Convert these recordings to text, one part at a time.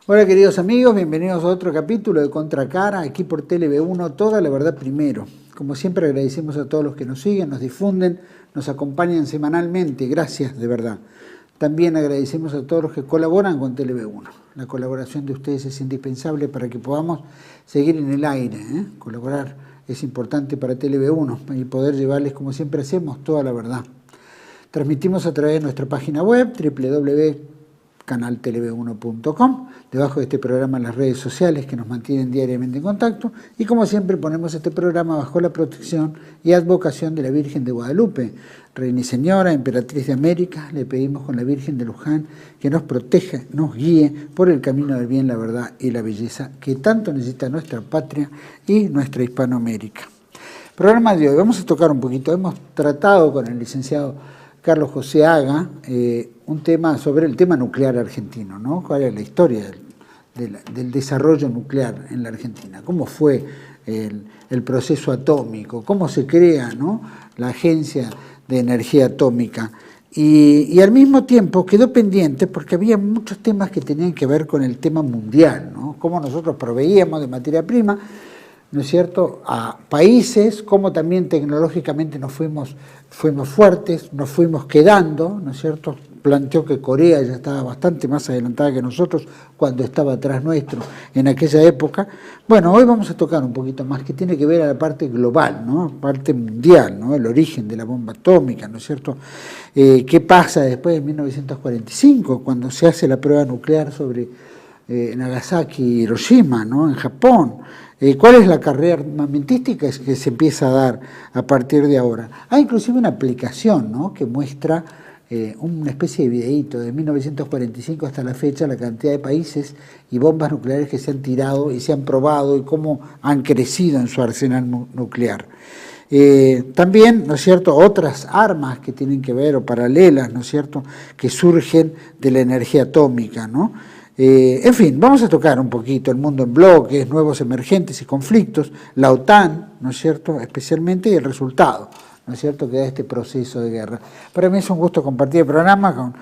Hola queridos amigos, bienvenidos a otro capítulo de Contracara, aquí por TLV1, toda la verdad primero. Como siempre agradecemos a todos los que nos siguen, nos difunden, nos acompañan semanalmente, gracias de verdad. También agradecemos a todos los que colaboran con TLV1. La colaboración de ustedes es indispensable para que podamos seguir en el aire. Colaborar es importante para TLV1 y poder llevarles, como siempre hacemos, toda la verdad. Transmitimos a través de nuestra página web www.canaltelev1.com, debajo de este programa las redes sociales que nos mantienen diariamente en contacto y como siempre ponemos este programa bajo la protección y advocación de la Virgen de Guadalupe, Reina y Señora, Emperatriz de América. Le pedimos con la Virgen de Luján que nos proteja, nos guíe por el camino del bien, la verdad y la belleza que tanto necesita nuestra patria y nuestra Hispanoamérica. Programa de hoy, vamos a tocar un poquito, hemos tratado con el licenciado Carlos José Haga un tema sobre el tema nuclear argentino, ¿no? ¿Cuál es la historia del desarrollo nuclear en la Argentina? ¿Cómo fue el proceso atómico? ¿Cómo se crea, ¿no?, la Agencia de Energía Atómica? Y al mismo tiempo quedó pendiente porque había muchos temas que tenían que ver con el tema mundial, ¿no? Cómo nosotros proveíamos de materia prima, ¿no es cierto?, a países, como también tecnológicamente nos fuimos fuertes, nos fuimos quedando, ¿no es cierto? Planteó que Corea ya estaba bastante más adelantada que nosotros cuando estaba atrás nuestro en aquella época. Bueno, hoy vamos a tocar un poquito más que tiene que ver a la parte global, ¿no?, parte mundial, ¿no?, el origen de la bomba atómica, ¿no es cierto? ¿Qué pasa después de 1945 cuando se hace la prueba nuclear sobre Nagasaki y Hiroshima, ¿no?, en Japón? ¿Cuál es la carrera armamentística que se empieza a dar a partir de ahora? Hay inclusive una aplicación, ¿no?, que muestra una especie de videíto de 1945 hasta la fecha, la cantidad de países y bombas nucleares que se han tirado y se han probado y cómo han crecido en su arsenal nuclear. También, ¿no es cierto?, otras armas que tienen que ver o paralelas, ¿no es cierto?, que surgen de la energía atómica, ¿no? En fin, vamos a tocar un poquito el mundo en bloques, nuevos emergentes y conflictos, la OTAN, ¿no es cierto?, especialmente, y el resultado, ¿no es cierto?, que da este proceso de guerra. Para mí es un gusto compartir el programa con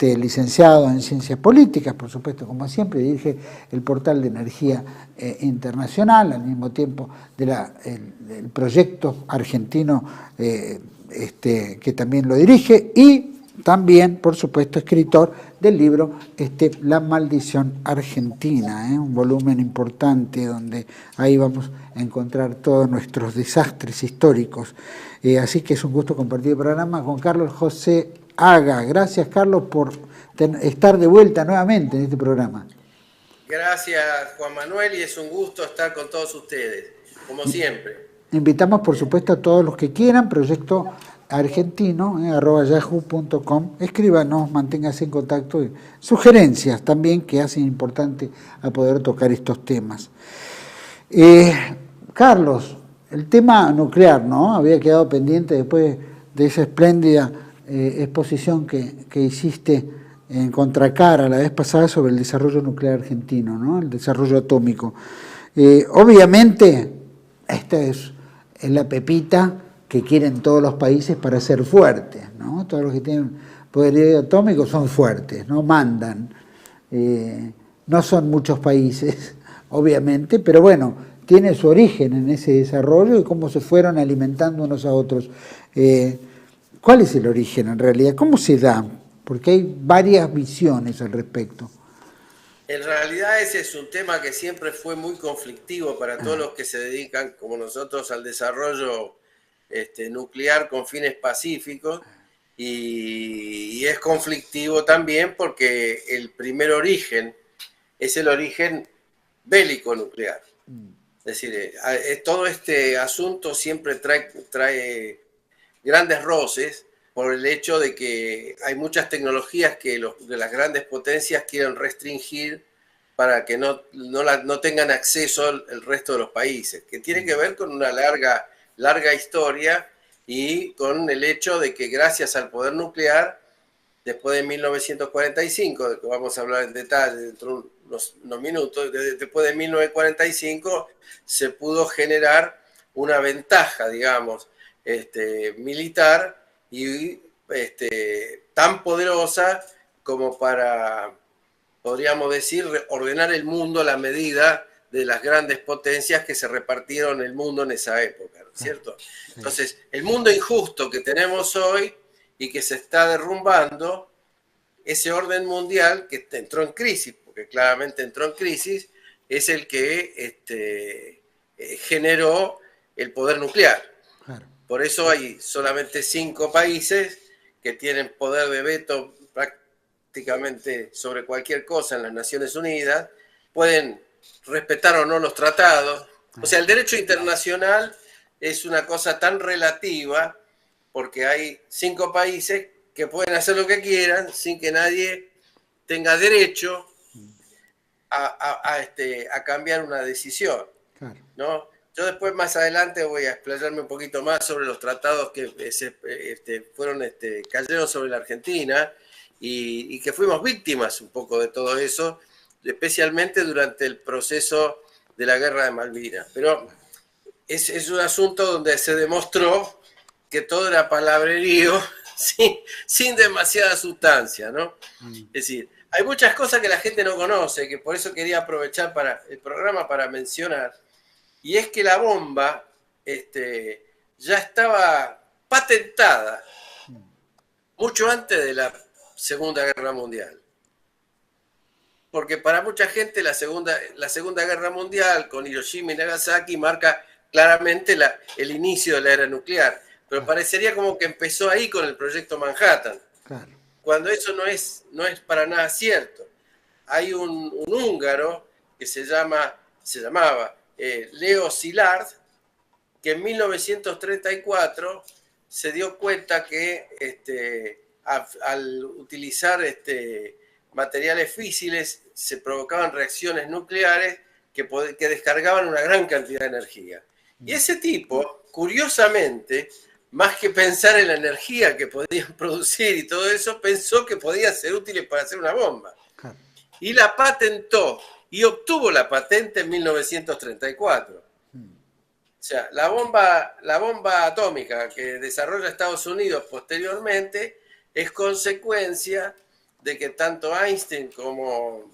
licenciado en Ciencias Políticas, por supuesto, como siempre, dirige el portal de Energía Internacional, al mismo tiempo del proyecto argentino que también lo dirige, y también, por supuesto, escritor del libro La Maldición Argentina, un volumen importante donde ahí vamos a encontrar todos nuestros desastres históricos. Así que es un gusto compartir el programa con Carlos José Haga. Gracias, Carlos, por estar de vuelta nuevamente en este programa. Gracias, Juan Manuel, y es un gusto estar con todos ustedes, como siempre. Invitamos, por supuesto, a todos los que quieran, proyecto argentino, @yahoo.com, escríbanos, manténgase en contacto, y sugerencias también que hacen importante a poder tocar estos temas. Carlos, el tema nuclear, ¿no?, había quedado pendiente después de esa espléndida exposición que hiciste en Contracara la vez pasada sobre el desarrollo nuclear argentino, ¿no?, el desarrollo atómico. Obviamente, esta es la pepita que quieren todos los países para ser fuertes, ¿no? Todos los que tienen poder atómico son fuertes, no mandan. No son muchos países, obviamente, pero bueno, tiene su origen en ese desarrollo y cómo se fueron alimentando unos a otros. ¿Cuál es el origen en realidad? ¿Cómo se da? Porque hay varias visiones al respecto. En realidad ese es un tema que siempre fue muy conflictivo para todos los que se dedican, como nosotros, al desarrollo nuclear con fines pacíficos, y es conflictivo también porque el primer origen es el origen bélico nuclear. Es decir, todo este asunto siempre trae grandes roces por el hecho de que hay muchas tecnologías que de las grandes potencias quieren restringir para que no tengan acceso el resto de los países, que tiene que ver con una larga historia y con el hecho de que gracias al poder nuclear, después de 1945, de que vamos a hablar en detalle dentro de unos minutos, después de 1945 se pudo generar una ventaja, digamos, militar y tan poderosa como para podríamos decir, ordenar el mundo a la medida de las grandes potencias que se repartieron el mundo en esa época, ¿no es cierto? Sí. Entonces, el mundo injusto que tenemos hoy y que se está derrumbando, ese orden mundial que entró en crisis, porque claramente entró en crisis, es el que generó el poder nuclear. Claro. Por eso hay solamente 5 países que tienen poder de veto prácticamente sobre cualquier cosa en las Naciones Unidas, pueden respetar o no los tratados. O sea, el derecho internacional es una cosa tan relativa porque hay 5 países que pueden hacer lo que quieran sin que nadie tenga derecho a cambiar una decisión. Claro. ¿No? Yo después, más adelante, voy a explayarme un poquito más sobre los tratados que cayeron sobre la Argentina y que fuimos víctimas un poco de todo eso, especialmente durante el proceso de la Guerra de Malvinas. Pero es un asunto donde se demostró que todo era palabrerío sin demasiada sustancia, ¿no? Es decir, hay muchas cosas que la gente no conoce, que por eso quería aprovechar para el programa para mencionar, y es que la bomba ya estaba patentada mucho antes de la Segunda Guerra Mundial. Porque para mucha gente la Segunda Guerra Mundial con Hiroshima y Nagasaki marca claramente el inicio de la era nuclear. Pero parecería como que empezó ahí con el proyecto Manhattan. Claro. Cuando eso no es para nada cierto. Hay un húngaro que se llamaba Leo Szilard, que en 1934 se dio cuenta que al utilizar materiales físiles se provocaban reacciones nucleares que descargaban una gran cantidad de energía. Y ese tipo, curiosamente, más que pensar en la energía que podían producir y todo eso, pensó que podía ser útil para hacer una bomba. Y la patentó, y obtuvo la patente en 1934. O sea, la bomba atómica que desarrolla Estados Unidos posteriormente es consecuencia de que tanto Einstein como...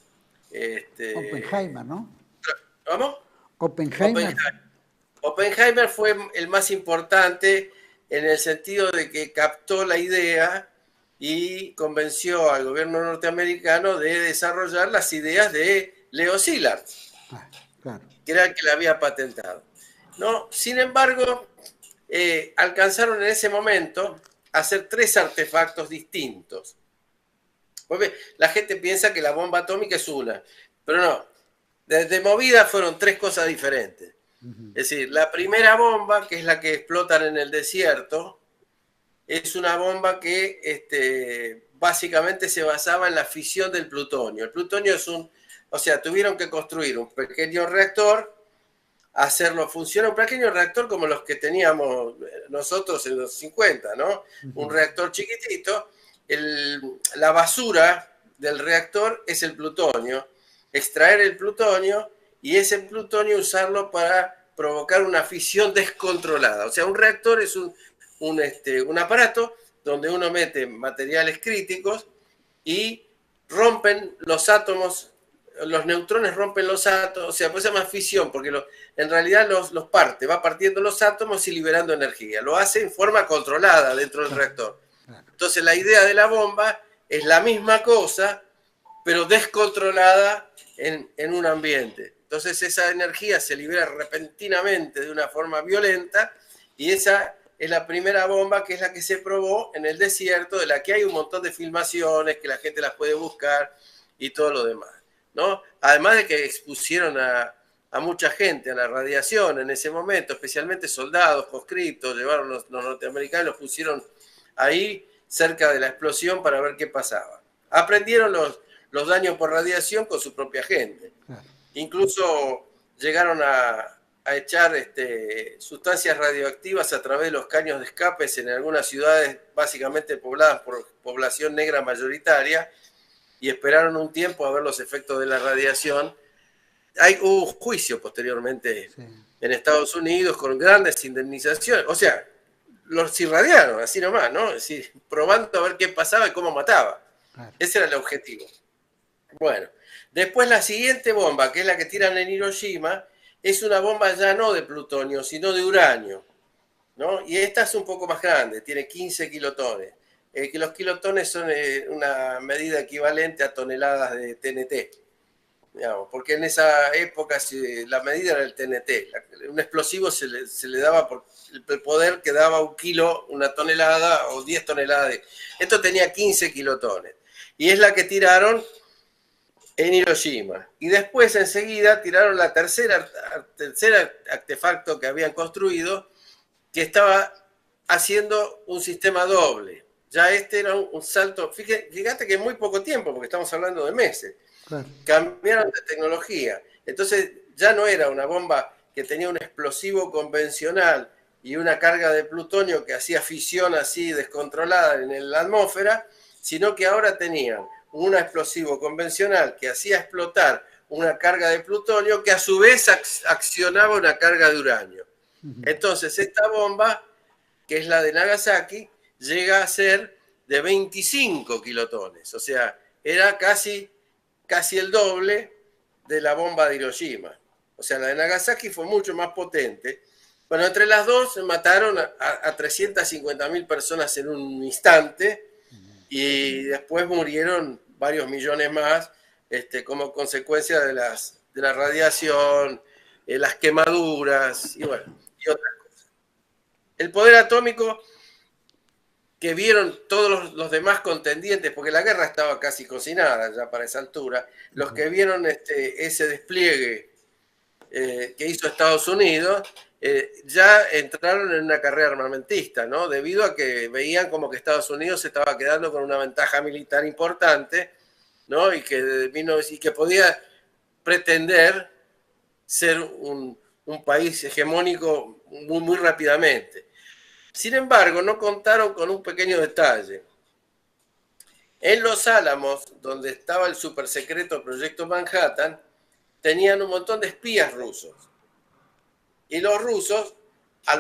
Oppenheimer, ¿no? ¿Cómo? Oppenheimer fue el más importante en el sentido de que captó la idea y convenció al gobierno norteamericano de desarrollar las ideas de Leo Szilard, claro, que era el que la había patentado, ¿no? Sin embargo, alcanzaron en ese momento a hacer 3 artefactos distintos. Porque la gente piensa que la bomba atómica es una, pero no. De movida fueron 3 cosas diferentes. Es decir, la primera bomba, que es la que explotan en el desierto, es una bomba que básicamente se basaba en la fisión del plutonio. El plutonio o sea, tuvieron que construir un pequeño reactor, hacerlo funcionar, un pequeño reactor como los que teníamos nosotros en los 50, ¿no? Un reactor chiquitito. La basura del reactor es el plutonio. Extraer el plutonio y ese plutonio usarlo para provocar una fisión descontrolada. O sea, un reactor es un aparato donde uno mete materiales críticos y rompen los átomos, los neutrones rompen los átomos, o sea, pues se llama fisión, porque en realidad los parte, va partiendo los átomos y liberando energía. Lo hace en forma controlada dentro del reactor. Entonces la idea de la bomba es la misma cosa, pero descontrolada en un ambiente. Entonces esa energía se libera repentinamente de una forma violenta y esa es la primera bomba, que es la que se probó en el desierto, de la que hay un montón de filmaciones, que la gente las puede buscar y todo lo demás, ¿no? Además de que expusieron a mucha gente a la radiación en ese momento, especialmente soldados, conscriptos, llevaron los norteamericanos, los pusieron ahí cerca de la explosión para ver qué pasaba. Aprendieron los daños por radiación con su propia gente. Incluso llegaron a echar sustancias radioactivas a través de los caños de escapes en algunas ciudades básicamente pobladas por población negra mayoritaria y esperaron un tiempo a ver los efectos de la radiación. Hubo un juicio posteriormente en Estados Unidos con grandes indemnizaciones. O sea, los irradiaron, así nomás, ¿no? Es decir, probando a ver qué pasaba y cómo mataba. Ese era el objetivo. Bueno, Después la siguiente bomba, que es la que tiran en Hiroshima, es una bomba ya no de plutonio, sino de uranio, ¿no? Y esta es un poco más grande, tiene 15 kilotones. Que los kilotones son una medida equivalente a toneladas de TNT, digamos, porque en esa época la medida era el TNT. Un explosivo se le daba por el poder que daba un kilo, una tonelada o 10 toneladas. Esto tenía 15 kilotones. Y es la que tiraron en Hiroshima. Y después enseguida tiraron la tercera artefacto que habían construido, que estaba haciendo un sistema doble. Ya este era un salto, fíjate que en muy poco tiempo, porque estamos hablando de meses, claro, cambiaron de tecnología. Entonces ya no era una bomba que tenía un explosivo convencional y una carga de plutonio que hacía fisión así descontrolada en la atmósfera, sino que ahora tenían un explosivo convencional que hacía explotar una carga de plutonio que a su vez accionaba una carga de uranio. Entonces esta bomba, que es la de Nagasaki, llega a ser de 25 kilotones, o sea, era casi el doble de la bomba de Hiroshima. O sea, la de Nagasaki fue mucho más potente. Bueno, entre las dos mataron a 350.000 personas en un instante y después murieron varios millones más como consecuencia de la radiación, las quemaduras y bueno, y otras cosas. El poder atómico que vieron todos los demás contendientes, porque la guerra estaba casi cocinada ya para esa altura, los que vieron ese despliegue que hizo Estados Unidos, ya entraron en una carrera armamentista, ¿no? Debido a que veían como que Estados Unidos se estaba quedando con una ventaja militar importante, ¿no? Y que podía pretender ser un país hegemónico muy, muy rápidamente. Sin embargo, no contaron con un pequeño detalle. En Los Álamos, donde estaba el supersecreto Proyecto Manhattan, tenían un montón de espías rusos. Y los rusos, a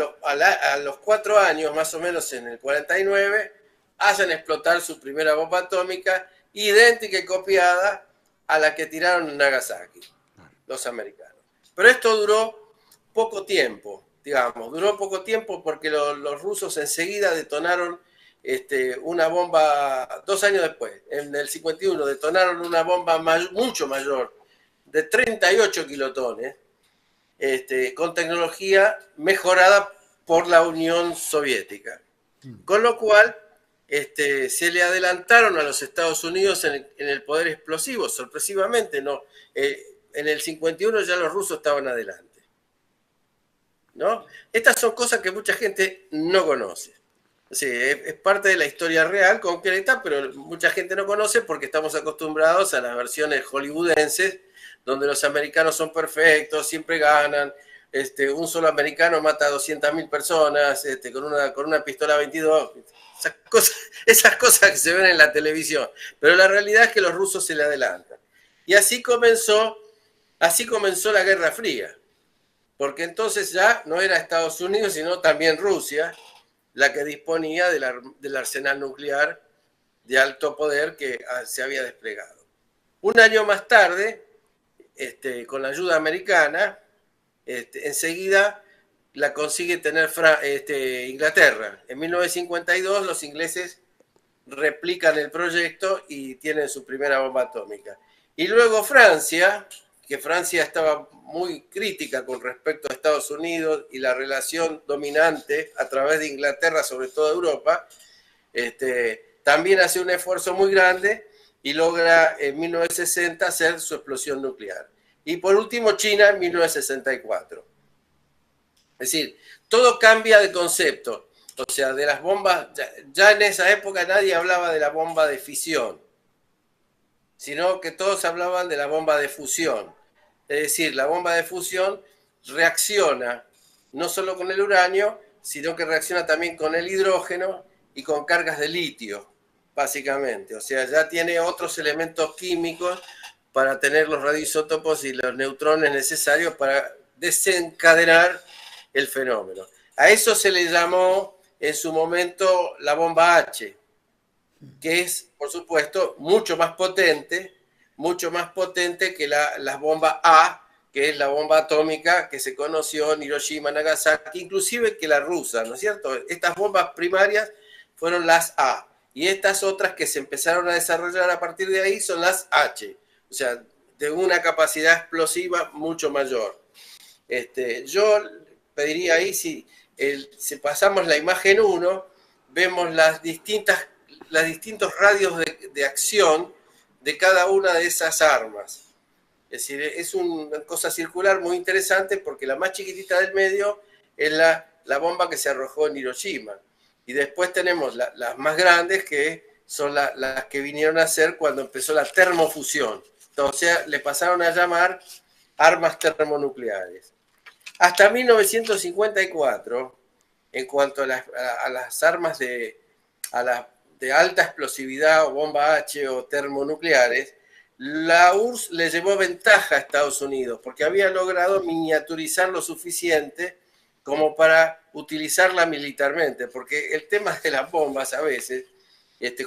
los 4 años, más o menos en el 49, hacen explotar su primera bomba atómica, idéntica y copiada a la que tiraron en Nagasaki, los americanos. Pero esto duró poco tiempo. Digamos, duró poco tiempo porque los rusos enseguida detonaron una bomba, 2 años después, en el 51, detonaron una bomba mucho mayor, de 38 kilotones, con tecnología mejorada por la Unión Soviética. Con lo cual, se le adelantaron a los Estados Unidos en el poder explosivo, sorpresivamente, ¿no? En el 51 ya los rusos estaban adelante, ¿no? Estas son cosas que mucha gente no conoce. Sí, es parte de la historia real, concreta, pero mucha gente no conoce porque estamos acostumbrados a las versiones hollywoodenses, donde los americanos son perfectos, siempre ganan, un solo americano mata a 200.000 personas con una pistola 22, esas cosas que se ven en la televisión. Pero la realidad es que los rusos se le adelantan. Y así comenzó la Guerra Fría. Porque entonces ya no era Estados Unidos, sino también Rusia, la que disponía del arsenal nuclear de alto poder que se había desplegado. Un año más tarde, con la ayuda americana, enseguida la consigue tener Inglaterra. En 1952 los ingleses replican el proyecto y tienen su primera bomba atómica. Y luego Francia, que Francia estaba muy crítica con respecto a Estados Unidos y la relación dominante a través de Inglaterra sobre toda Europa, también hace un esfuerzo muy grande y logra en 1960 hacer su explosión nuclear. Y por último China en 1964. Es decir, todo cambia de concepto. O sea, de las bombas, ya en esa época nadie hablaba de la bomba de fisión, sino que todos hablaban de la bomba de fusión. Es decir, la bomba de fusión reacciona no solo con el uranio, sino que reacciona también con el hidrógeno y con cargas de litio, básicamente. O sea, ya tiene otros elementos químicos para tener los radioisótopos y los neutrones necesarios para desencadenar el fenómeno. A eso se le llamó en su momento la bomba H, que es, por supuesto, mucho más potente, mucho más potente que las bombas A, que es la bomba atómica que se conoció en Hiroshima, Nagasaki, inclusive que la rusa, ¿no es cierto? Estas bombas primarias fueron las A, y estas otras que se empezaron a desarrollar a partir de ahí son las H, o sea, de una capacidad explosiva mucho mayor. Yo pediría ahí, si pasamos la imagen 1, vemos los distintos radios de acción de cada una de esas armas. Es decir, es una cosa circular muy interesante, porque la más chiquitita del medio es la bomba que se arrojó en Hiroshima. Y después tenemos las más grandes, que son las que vinieron a ser cuando empezó la termofusión. Entonces le pasaron a llamar armas termonucleares. Hasta 1954, en cuanto a las armas de alta explosividad o bomba H o termonucleares, la URSS le llevó ventaja a Estados Unidos, porque había logrado miniaturizar lo suficiente como para utilizarla militarmente, porque el tema de las bombas a veces,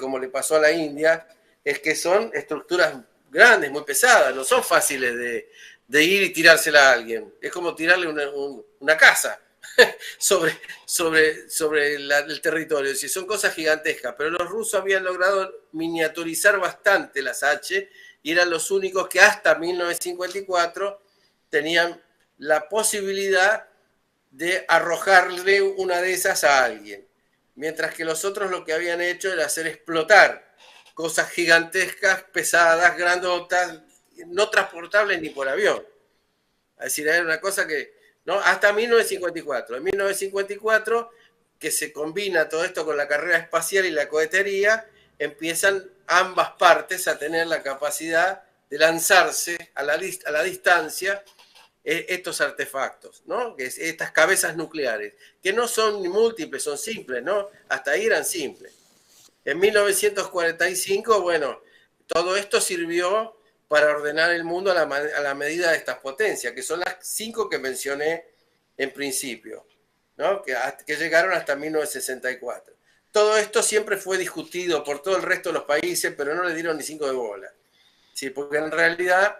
como le pasó a la India, es que son estructuras grandes, muy pesadas, no son fáciles de ir y tirársela a alguien. Es como tirarle una casa sobre el territorio. Si son cosas gigantescas, pero los rusos habían logrado miniaturizar bastante las H, y eran los únicos que hasta 1954 tenían la posibilidad de arrojarle una de esas a alguien, mientras que los otros lo que habían hecho era hacer explotar cosas gigantescas, pesadas, grandotas, no transportables ni por avión. Es decir, era una cosa que, ¿no? Hasta 1954. En 1954, que se combina todo esto con la carrera espacial y la cohetería, empiezan ambas partes a tener la capacidad de lanzarse a la distancia estos artefactos, ¿no? Estas cabezas nucleares, que no son ni múltiples, son simples, ¿no? Hasta ahí eran simples. En 1945, bueno, todo esto sirvió para ordenar el mundo a la medida de estas potencias, que son las 5 que mencioné en principio, ¿no? que llegaron hasta 1964. Todo esto siempre fue discutido por todo el resto de los países, pero no le dieron ni 5 de bola. Sí, porque en realidad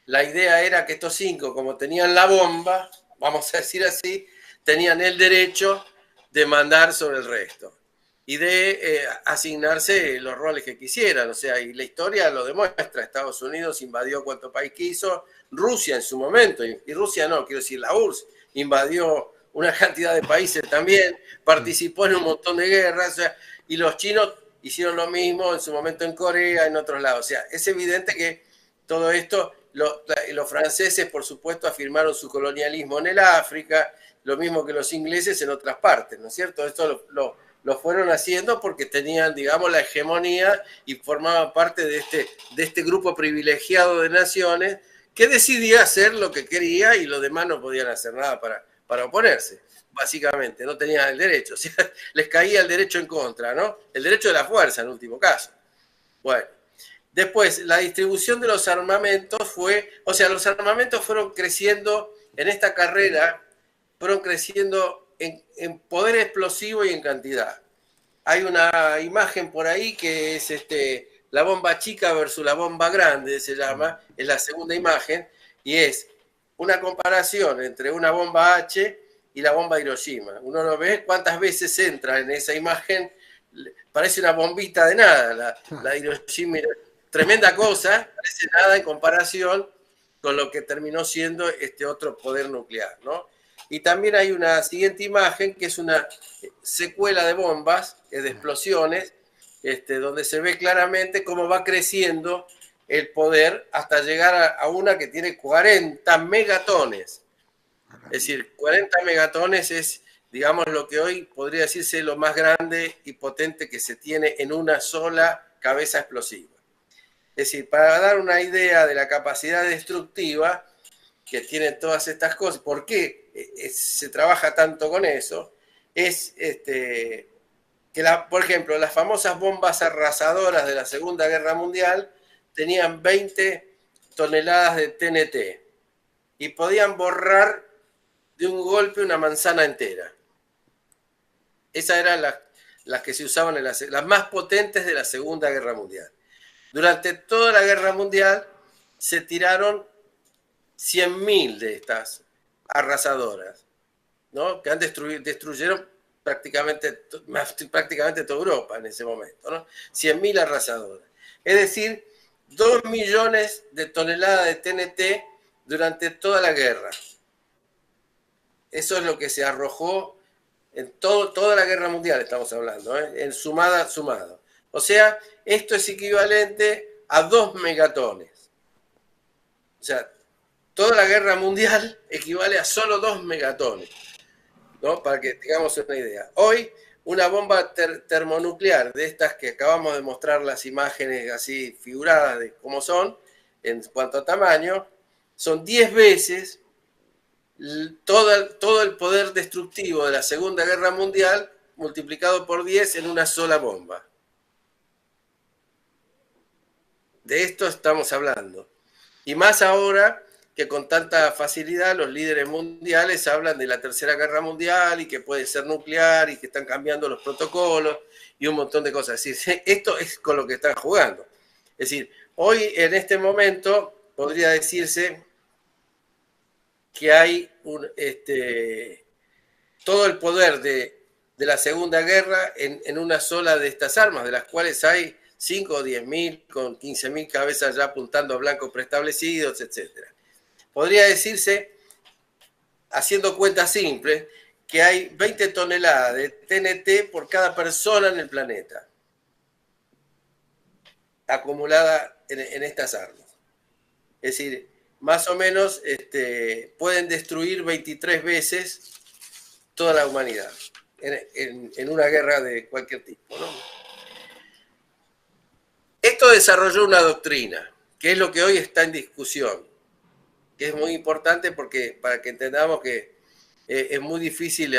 la idea era que estos 5, como tenían la bomba, vamos a decir así, tenían el derecho de mandar sobre el resto y de asignarse los roles que quisieran. O sea, y la historia lo demuestra. Estados Unidos invadió cuanto país quiso, Rusia en su momento, y Rusia no, quiero decir, la URSS invadió una cantidad de países también, participó en un montón de guerras, o sea, y los chinos hicieron lo mismo en su momento en Corea, en otros lados. O sea, es evidente que todo esto, los franceses, por supuesto, afirmaron su colonialismo en el África, lo mismo que los ingleses en otras partes, ¿no es cierto? Esto lo fueron haciendo porque tenían, digamos, la hegemonía y formaban parte de este grupo privilegiado de naciones que decidía hacer lo que quería, y los demás no podían hacer nada para oponerse, básicamente, no tenían el derecho, o sea, les caía el derecho en contra, ¿no? El derecho de la fuerza, en último caso. Bueno, después, la distribución de los armamentos los armamentos fueron creciendo en esta carrera, fueron creciendo en poder explosivo y en cantidad. Hay una imagen por ahí que es la bomba chica versus la bomba grande, se llama, es la segunda imagen, y es una comparación entre una bomba H y la bomba Hiroshima. Uno lo ve cuántas veces entra en esa imagen, parece una bombita de nada, la Hiroshima, tremenda cosa, parece nada en comparación con lo que terminó siendo este otro poder nuclear, ¿no? Y también hay una siguiente imagen que es una secuela de bombas, de explosiones, donde se ve claramente cómo va creciendo el poder hasta llegar a una que tiene 40 megatones. Es decir, 40 megatones es, digamos, lo que hoy podría decirse lo más grande y potente que se tiene en una sola cabeza explosiva. Es decir, para dar una idea de la capacidad destructiva que tienen todas estas cosas, ¿por qué se trabaja tanto con eso? Es que, por ejemplo, las famosas bombas arrasadoras de la Segunda Guerra Mundial tenían 20 toneladas de TNT y podían borrar de un golpe una manzana entera. Esas eran las que se usaban las más potentes de la Segunda Guerra Mundial. Durante toda la guerra mundial se tiraron 100.000 de estas arrasadoras, ¿no? Que destruyeron prácticamente toda Europa en ese momento, ¿no? 100.000 arrasadoras. Es decir, 2 millones de toneladas de TNT durante toda la guerra. Eso es lo que se arrojó en toda la guerra mundial, estamos hablando, en sumado. O sea, esto es equivalente a 2 megatones. O sea, toda la guerra mundial equivale a solo 2 megatones, ¿no? Para que tengamos una idea. Hoy, una bomba termonuclear de estas que acabamos de mostrar las imágenes así figuradas de cómo son, en cuanto a tamaño, son 10 veces todo el poder destructivo de la Segunda Guerra Mundial multiplicado por 10 en una sola bomba. De esto estamos hablando. Y más ahora que con tanta facilidad los líderes mundiales hablan de la Tercera Guerra Mundial y que puede ser nuclear y que están cambiando los protocolos y un montón de cosas. Es decir, esto es con lo que están jugando. Es decir, hoy en este momento podría decirse que hay todo el poder de la Segunda Guerra en una sola de estas armas, de las cuales hay 5 o 10.000 con 15.000 cabezas ya apuntando a blancos preestablecidos, etc. Podría decirse, haciendo cuentas simples, que hay 20 toneladas de TNT por cada persona en el planeta, acumulada en estas armas. Es decir, más o menos pueden destruir 23 veces toda la humanidad en una guerra de cualquier tipo, ¿no? Esto desarrolló una doctrina, que es lo que hoy está en discusión, que es muy importante porque para que entendamos que es muy difícil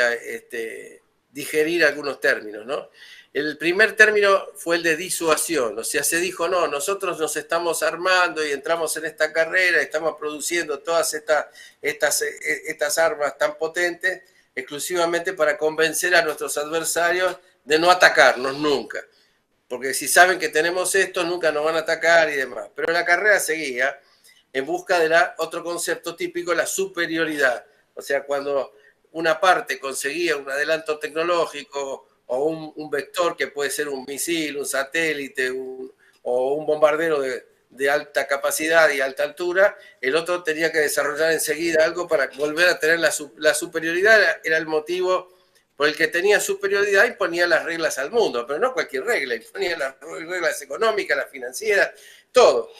digerir algunos términos, ¿no? El primer término fue el de disuasión, o sea, se dijo, no, nosotros nos estamos armando y entramos en esta carrera, estamos produciendo todas estas armas tan potentes exclusivamente para convencer a nuestros adversarios de no atacarnos nunca, porque si saben que tenemos esto, nunca nos van a atacar y demás. Pero la carrera seguía en busca de otro concepto típico, la superioridad, o sea, cuando una parte conseguía un adelanto tecnológico o un vector que puede ser un misil, un satélite o un bombardero de alta capacidad y alta altura, el otro tenía que desarrollar enseguida algo para volver a tener la superioridad. Era el motivo por el que tenía superioridad y ponía las reglas al mundo, pero no cualquier regla, ponía las reglas económicas, las financieras, todo,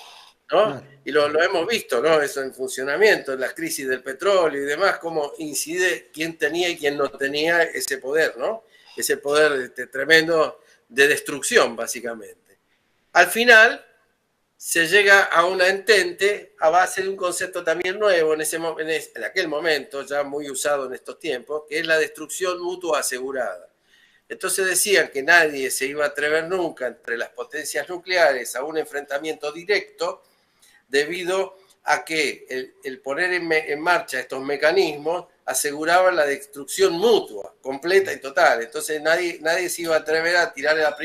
¿no? Claro. Y lo hemos visto, ¿no? Eso en funcionamiento, en las crisis del petróleo y demás, cómo incide quién tenía y quién no tenía ese poder, ¿no? Ese poder tremendo de destrucción, básicamente. Al final se llega a una entente a base de un concepto también nuevo en aquel momento, ya muy usado en estos tiempos, que es la destrucción mutua asegurada. Entonces decían que nadie se iba a atrever nunca entre las potencias nucleares a un enfrentamiento directo debido a que el poner en marcha estos mecanismos aseguraba la destrucción mutua, completa y total. Entonces nadie se iba a atrever a tirar la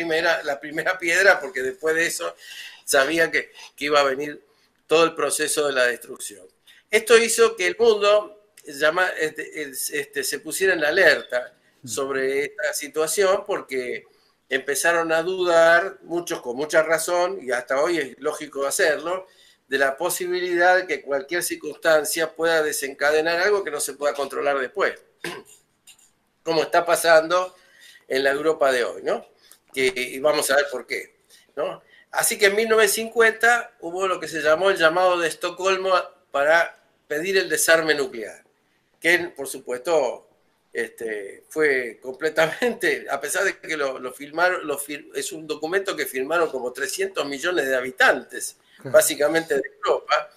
primera piedra porque después de eso sabía que iba a venir todo el proceso de la destrucción. Esto hizo que el mundo se pusiera en la alerta sobre esta situación porque empezaron a dudar, muchos con mucha razón, y hasta hoy es lógico hacerlo, de la posibilidad de que cualquier circunstancia pueda desencadenar algo que no se pueda controlar después, como está pasando en la Europa de hoy, ¿no? Y vamos a ver por qué, ¿no? Así que en 1950 hubo lo que se llamó el llamado de Estocolmo para pedir el desarme nuclear, que por supuesto fue completamente, a pesar de que lo firmaron, es un documento que firmaron como 300 millones de habitantes, básicamente de Europa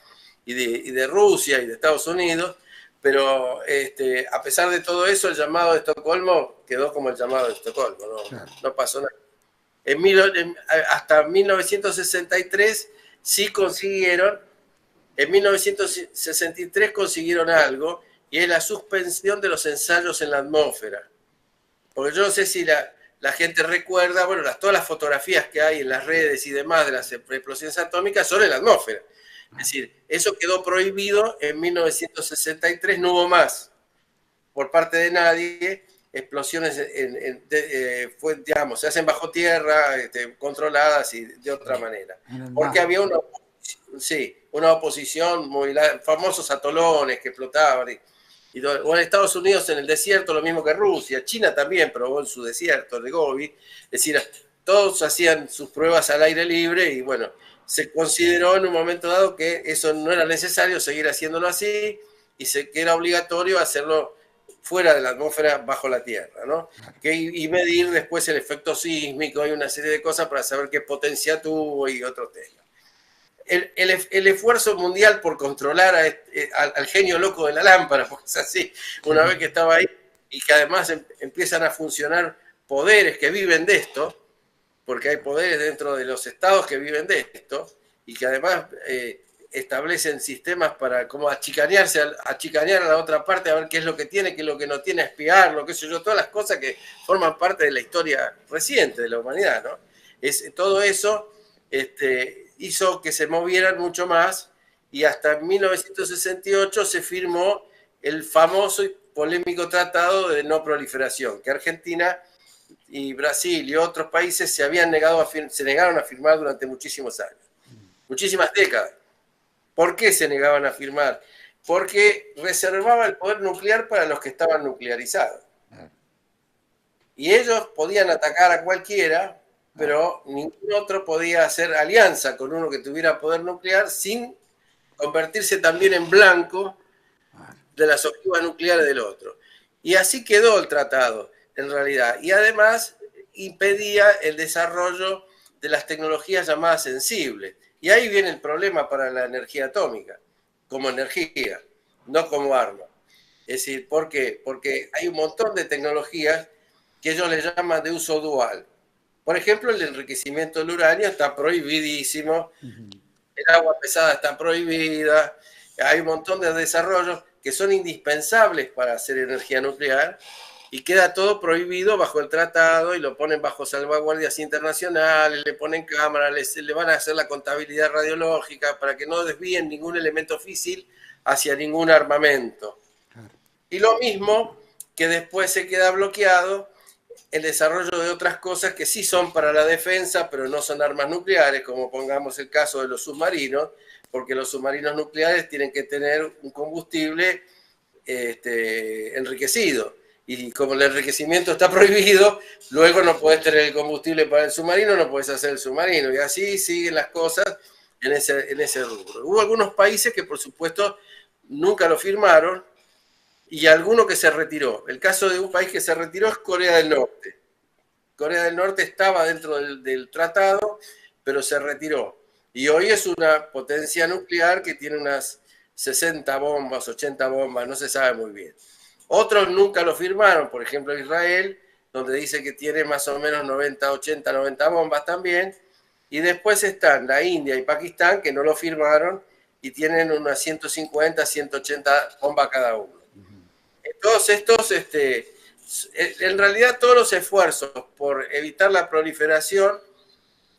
y de Rusia y de Estados Unidos, pero a pesar de todo eso, el llamado de Estocolmo quedó como el llamado de Estocolmo, no pasó nada. Hasta 1963 sí consiguieron, en 1963 consiguieron algo, y es la suspensión de los ensayos en la atmósfera. Porque yo no sé si la gente recuerda, bueno, todas las fotografías que hay en las redes y demás de las explosiones atómicas son en la atmósfera. Es decir, eso quedó prohibido en 1963, no hubo más por parte de nadie. Explosiones digamos, se hacen bajo tierra, controladas y de otra manera. Porque había una oposición, famosos atolones que explotaban. O en Estados Unidos en el desierto, lo mismo que Rusia. China también probó en su desierto de Gobi. Es decir, todos hacían sus pruebas al aire libre y bueno, se consideró en un momento dado que eso no era necesario seguir haciéndolo así y que era obligatorio hacerlo fuera de la atmósfera, bajo la tierra, ¿no? Y medir después el efecto sísmico y una serie de cosas para saber qué potencia tuvo y otros temas. El esfuerzo mundial por controlar al genio loco de la lámpara, porque es así, una vez que estaba ahí, y que además empiezan a funcionar poderes que viven de esto, porque hay poderes dentro de los estados que viven de esto, y que además establecen sistemas para como achicanear a la otra parte, a ver qué es lo que tiene, qué es lo que no tiene, espiarlo, qué sé yo, todas las cosas que forman parte de la historia reciente de la humanidad, ¿no? Todo eso hizo que se movieran mucho más y hasta 1968 se firmó el famoso y polémico tratado de no proliferación, que Argentina y Brasil y otros países se negaron a firmar durante muchísimos años, muchísimas décadas. ¿Por qué se negaban a firmar? Porque reservaba el poder nuclear para los que estaban nuclearizados. Y ellos podían atacar a cualquiera, pero ningún otro podía hacer alianza con uno que tuviera poder nuclear sin convertirse también en blanco de las ojivas nucleares del otro. Y así quedó el tratado, en realidad. Y además impedía el desarrollo de las tecnologías llamadas sensibles. Y ahí viene el problema para la energía atómica, como energía, no como arma. Es decir, ¿por qué? Porque hay un montón de tecnologías que ellos le llaman de uso dual. Por ejemplo, el enriquecimiento del uranio está prohibidísimo, el agua pesada está prohibida, hay un montón de desarrollos que son indispensables para hacer energía nuclear y queda todo prohibido bajo el tratado y lo ponen bajo salvaguardias internacionales, le ponen cámaras, le van a hacer la contabilidad radiológica para que no desvíen ningún elemento físil hacia ningún armamento. Y lo mismo que después se queda bloqueado el desarrollo de otras cosas que sí son para la defensa, pero no son armas nucleares, como pongamos el caso de los submarinos, porque los submarinos nucleares tienen que tener un combustible enriquecido. Y como el enriquecimiento está prohibido, luego no puedes tener el combustible para el submarino, no puedes hacer el submarino. Y así siguen las cosas en ese rubro. Hubo algunos países que, por supuesto, nunca lo firmaron y alguno que se retiró. El caso de un país que se retiró es Corea del Norte. Corea del Norte estaba dentro del tratado, pero se retiró. Y hoy es una potencia nuclear que tiene unas 60 bombas, 80 bombas, no se sabe muy bien. Otros nunca lo firmaron, por ejemplo Israel, donde dice que tiene más o menos 90, 80, 90 bombas también. Y después están la India y Pakistán, que no lo firmaron y tienen unas 150, 180 bombas cada uno. Todos estos, en realidad todos los esfuerzos por evitar la proliferación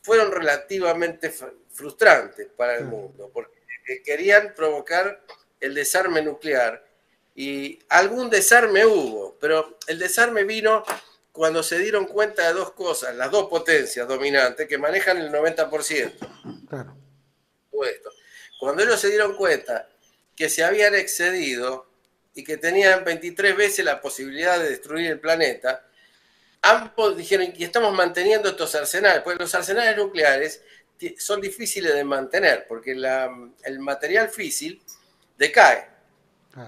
fueron relativamente frustrantes para el mundo, porque querían provocar el desarme nuclear. Y algún desarme hubo, pero el desarme vino cuando se dieron cuenta de dos cosas, las dos potencias dominantes que manejan el 90%. Claro. Cuando ellos se dieron cuenta que se habían excedido y que tenían 23 veces la posibilidad de destruir el planeta, ambos dijeron, y estamos manteniendo estos arsenales, porque los arsenales nucleares son difíciles de mantener, porque el material físil decae.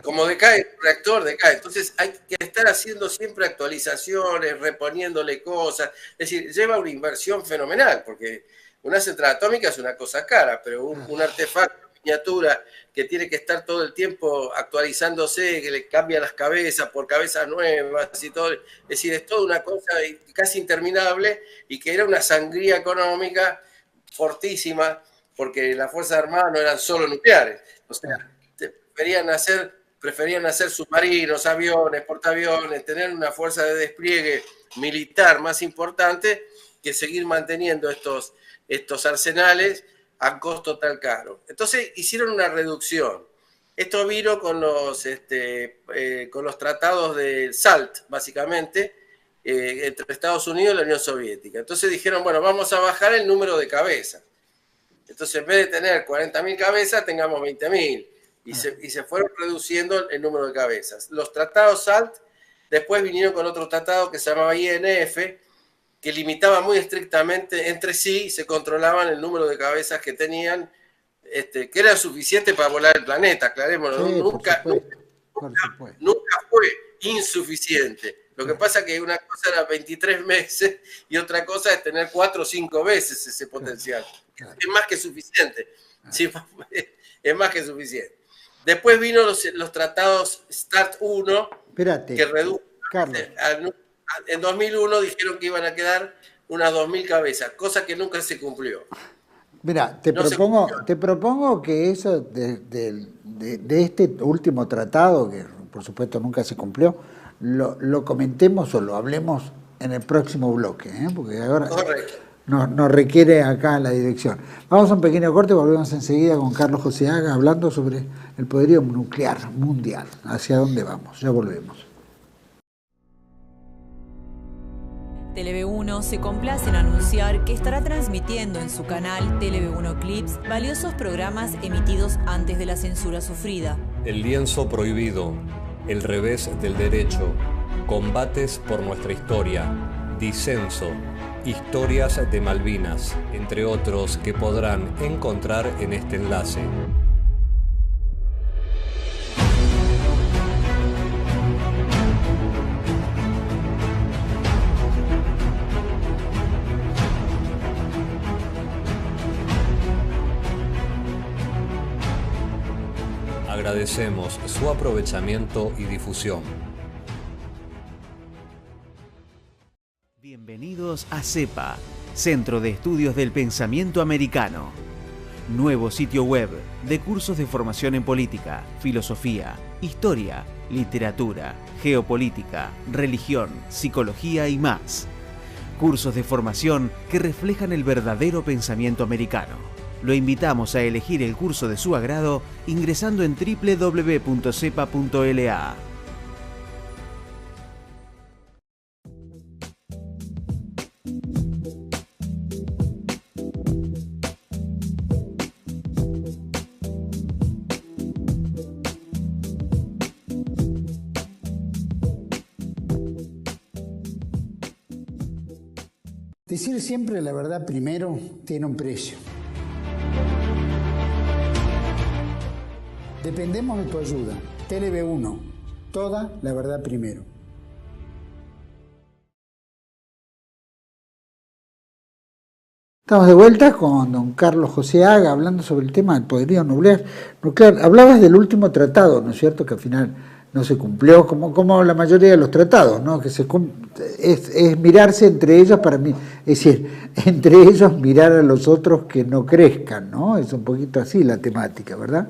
Como decae el reactor, decae. Entonces hay que estar haciendo siempre actualizaciones, reponiéndole cosas. Es decir, lleva una inversión fenomenal, porque una central atómica es una cosa cara, pero un artefacto, miniatura, que tiene que estar todo el tiempo actualizándose, que le cambia las cabezas por cabezas nuevas y todo. Es decir, es toda una cosa casi interminable y que era una sangría económica fortísima, porque las Fuerzas Armadas no eran solo nucleares. O sea, deberían hacer preferían hacer submarinos, aviones, portaaviones, tener una fuerza de despliegue militar más importante que seguir manteniendo estos arsenales a costo tan caro. Entonces hicieron una reducción. Esto vino con los tratados del SALT, básicamente, entre Estados Unidos y la Unión Soviética. Entonces dijeron, bueno, vamos a bajar el número de cabezas. Entonces, en vez de tener 40.000 cabezas, tengamos 20.000. Y se fueron reduciendo el número de cabezas. Los tratados SALT después vinieron con otro tratado que se llamaba INF, que limitaba muy estrictamente entre sí, se controlaban el número de cabezas que tenían, que era suficiente para volar el planeta, aclarémoslo. Sí, nunca fue insuficiente. Lo que pasa es que una cosa era 23 meses y otra cosa es tener 4 o 5 veces ese potencial. Claro. Es más que suficiente. Sí, es más que suficiente. Después vino los tratados START 1, que redujo. En 2001 dijeron que iban a quedar unas 2.000 cabezas, cosa que nunca se cumplió. Mira, te propongo que eso de este último tratado, que por supuesto nunca se cumplió, lo comentemos o lo hablemos en el próximo bloque, porque ahora nos requiere acá la dirección. Vamos a un pequeño corte y volvemos enseguida con Carlos Joseaga hablando sobre el poderío nuclear mundial. ¿Hacia dónde vamos? Ya volvemos. TLV1 se complace en anunciar que estará transmitiendo en su canal TLV1 Clips valiosos programas emitidos antes de la censura sufrida. El lienzo prohibido, el revés del derecho, combates por nuestra historia, disenso, historias de Malvinas, entre otros que podrán encontrar en este enlace. Agradecemos su aprovechamiento y difusión. Bienvenidos a CEPA, Centro de Estudios del Pensamiento Americano. Nuevo sitio web de cursos de formación en política, filosofía, historia, literatura, geopolítica, religión, psicología y más. Cursos de formación que reflejan el verdadero pensamiento americano. Lo invitamos a elegir el curso de su agrado ingresando en www.cepa.la. Decir siempre la verdad primero tiene un precio. Dependemos de tu ayuda. TLV1, toda la verdad primero. Estamos de vuelta con don Carlos Joseaga hablando sobre el tema del poderío nuclear. Hablabas del último tratado, ¿no es cierto?, que al final no se cumplió, como la mayoría de los tratados, ¿no?, que es mirarse entre ellos para mí, es decir, entre ellos mirar a los otros que no crezcan, ¿no? Es un poquito así la temática, ¿verdad?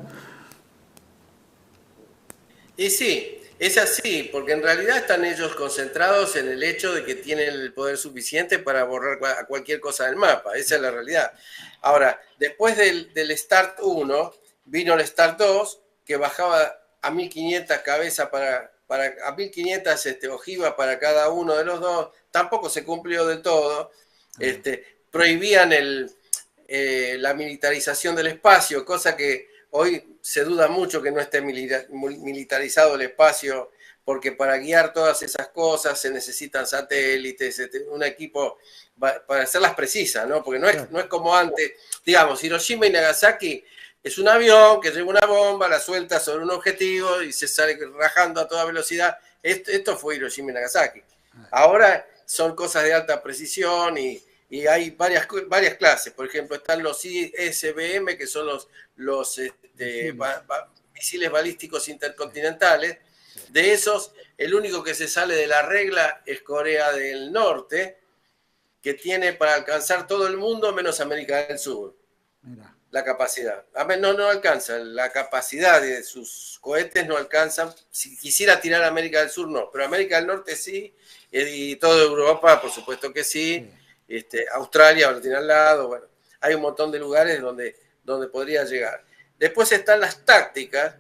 Y sí, es así, porque en realidad están ellos concentrados en el hecho de que tienen el poder suficiente para borrar a cualquier cosa del mapa. Esa es la realidad. Ahora, después del START 1, vino el START 2, que bajaba a 1.500 cabezas a 1.500 ojivas para cada uno de los dos. Tampoco se cumplió del todo. Prohibían la militarización del espacio, cosa que hoy se duda mucho que no esté militarizado el espacio, porque para guiar todas esas cosas se necesitan satélites, un equipo para hacerlas precisas, ¿no? Porque no es como antes. Digamos, Hiroshima y Nagasaki es un avión que lleva una bomba, la suelta sobre un objetivo y se sale rajando a toda velocidad. Esto fue Hiroshima y Nagasaki. Ahora son cosas de alta precisión y hay varias clases. Por ejemplo, están los ISBM, que son los misiles balísticos intercontinentales. De esos, el único que se sale de la regla es Corea del Norte, que tiene para alcanzar todo el mundo menos América del Sur. Mira. la capacidad. No alcanza, la capacidad de sus cohetes no alcanzan. Si quisiera tirar a América del Sur, no, pero América del Norte sí, y toda Europa, por supuesto que sí. Australia lo tiene al lado, bueno, hay un montón de lugares donde podría llegar. Después están las tácticas,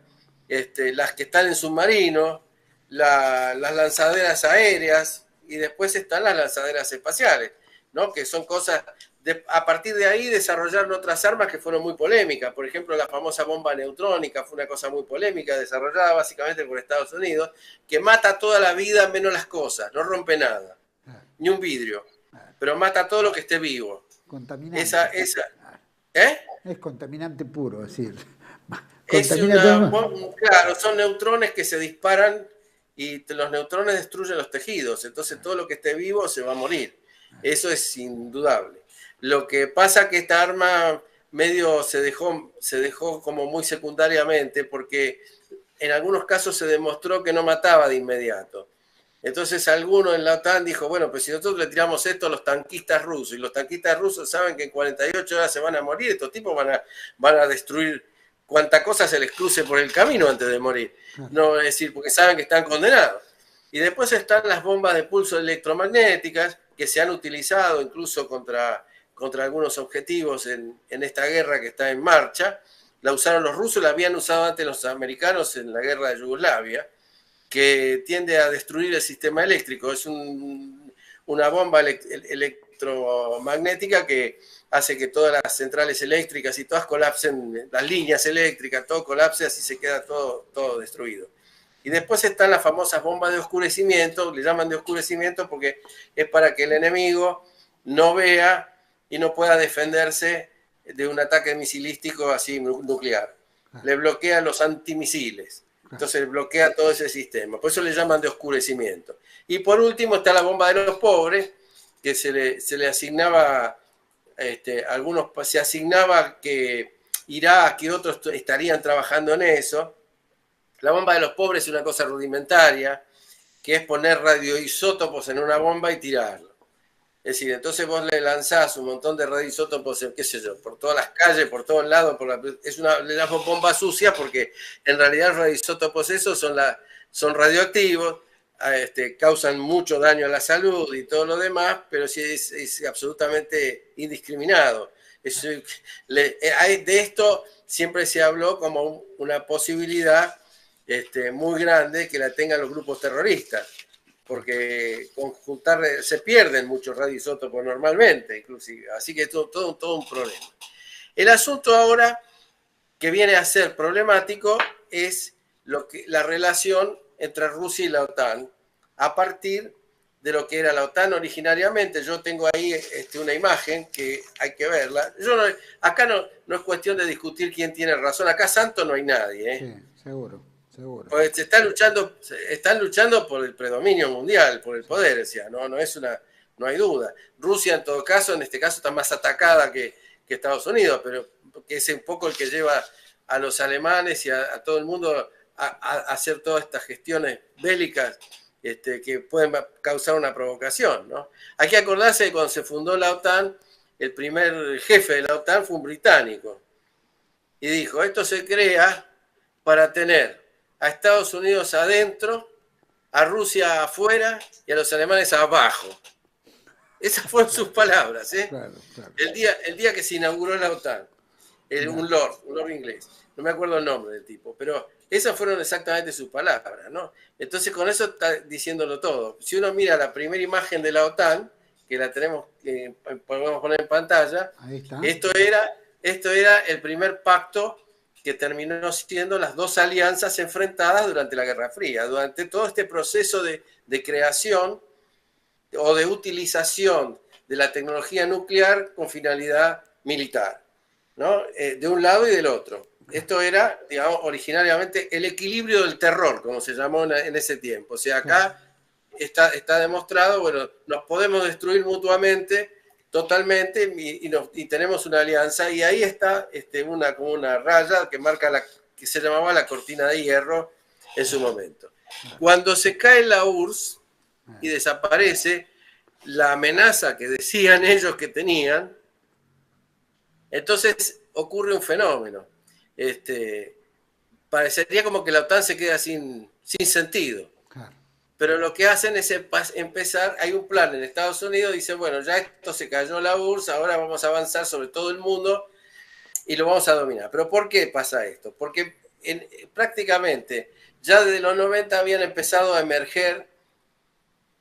las que están en submarino, las lanzaderas aéreas, y después están las lanzaderas espaciales, ¿no? Que son cosas, a partir de ahí desarrollaron otras armas que fueron muy polémicas. Por ejemplo, la famosa bomba neutrónica fue una cosa muy polémica, desarrollada básicamente por Estados Unidos, que mata toda la vida menos las cosas, no rompe nada, ni un vidrio, pero mata todo lo que esté vivo. Contaminante. Es contaminante puro, es decir. Claro, son neutrones que se disparan y los neutrones destruyen los tejidos, entonces todo lo que esté vivo se va a morir. Eso es indudable. Lo que pasa es que esta arma medio se dejó como muy secundariamente, porque en algunos casos se demostró que no mataba de inmediato. Entonces alguno en la OTAN dijo, bueno, pues si nosotros le tiramos esto a los tanquistas rusos, y los tanquistas rusos saben que en 48 horas se van a morir, estos tipos van a destruir cuanta cosa se les cruce por el camino antes de morir. No, es decir, porque saben que están condenados. Y después están las bombas de pulso electromagnéticas, que se han utilizado incluso contra algunos objetivos en esta guerra que está en marcha. La usaron los rusos, la habían usado antes los americanos en la guerra de Yugoslavia, que tiende a destruir el sistema eléctrico. Es una bomba electromagnética que hace que todas las centrales eléctricas y todas colapsen, las líneas eléctricas, todo colapse, así se queda todo destruido. Y después están las famosas bombas de oscurecimiento, le llaman de oscurecimiento porque es para que el enemigo no vea y no pueda defenderse de un ataque misilístico así nuclear. Le bloquea los antimisiles. Entonces bloquea todo ese sistema. Por eso le llaman de oscurecimiento. Y por último está la bomba de los pobres, que se le asignaba, se asignaba que Irak y otros estarían trabajando en eso. La bomba de los pobres es una cosa rudimentaria, que es poner radioisótopos en una bomba y tirarlo. Es decir, entonces vos le lanzás un montón de radioisótopos, qué sé yo, por todas las calles, por todos lados, le damos bombas sucias porque en realidad los radioisótopos esos son radioactivos, causan mucho daño a la salud y todo lo demás, pero sí es absolutamente indiscriminado. De esto siempre se habló como una posibilidad muy grande que la tengan los grupos terroristas, porque se pierden muchos radioisótopos normalmente, inclusive. Así que todo un problema. El asunto ahora que viene a ser problemático es la relación entre Rusia y la OTAN, a partir de lo que era la OTAN originariamente. Yo tengo ahí una imagen que hay que verla. Acá no es cuestión de discutir quién tiene razón. Acá santo no hay nadie. Sí, seguro. Porque están luchando por el predominio mundial, por el poder, o sea, no hay duda. Rusia, en todo caso, en este caso, está más atacada que Estados Unidos, pero que es un poco el que lleva a los alemanes y a todo el mundo a hacer todas estas gestiones bélicas que pueden causar una provocación, ¿no? Hay que acordarse que cuando se fundó la OTAN, el primer jefe de la OTAN fue un británico. Y dijo, esto se crea para tener a Estados Unidos adentro, a Rusia afuera y a los alemanes abajo. Esas fueron sus palabras, ¿eh? Claro. El día que se inauguró la OTAN, un lord inglés, no me acuerdo el nombre del tipo, pero esas fueron exactamente sus palabras, ¿no? Entonces con eso está diciéndolo todo. Si uno mira la primera imagen de la OTAN, que la podemos poner en pantalla, ahí está. Esto era el primer pacto que terminó siendo las dos alianzas enfrentadas durante la Guerra Fría, durante todo este proceso de creación o de utilización de la tecnología nuclear con finalidad militar, ¿no? De un lado y del otro. Esto era, digamos, originariamente el equilibrio del terror, como se llamó en ese tiempo. O sea, acá está demostrado, bueno, nos podemos destruir mutuamente, totalmente, y tenemos una alianza, y ahí está como una raya que marca que se llamaba la cortina de hierro en su momento. Cuando se cae la URSS y desaparece la amenaza que decían ellos que tenían, entonces ocurre un fenómeno. Parecería como que la OTAN se queda sin sentido. Claro. Pero lo que hacen es empezar, hay un plan en Estados Unidos, dicen, bueno, ya esto se cayó la URSS, ahora vamos a avanzar sobre todo el mundo y lo vamos a dominar. ¿Pero por qué pasa esto? Porque prácticamente ya desde los 90 habían empezado a emerger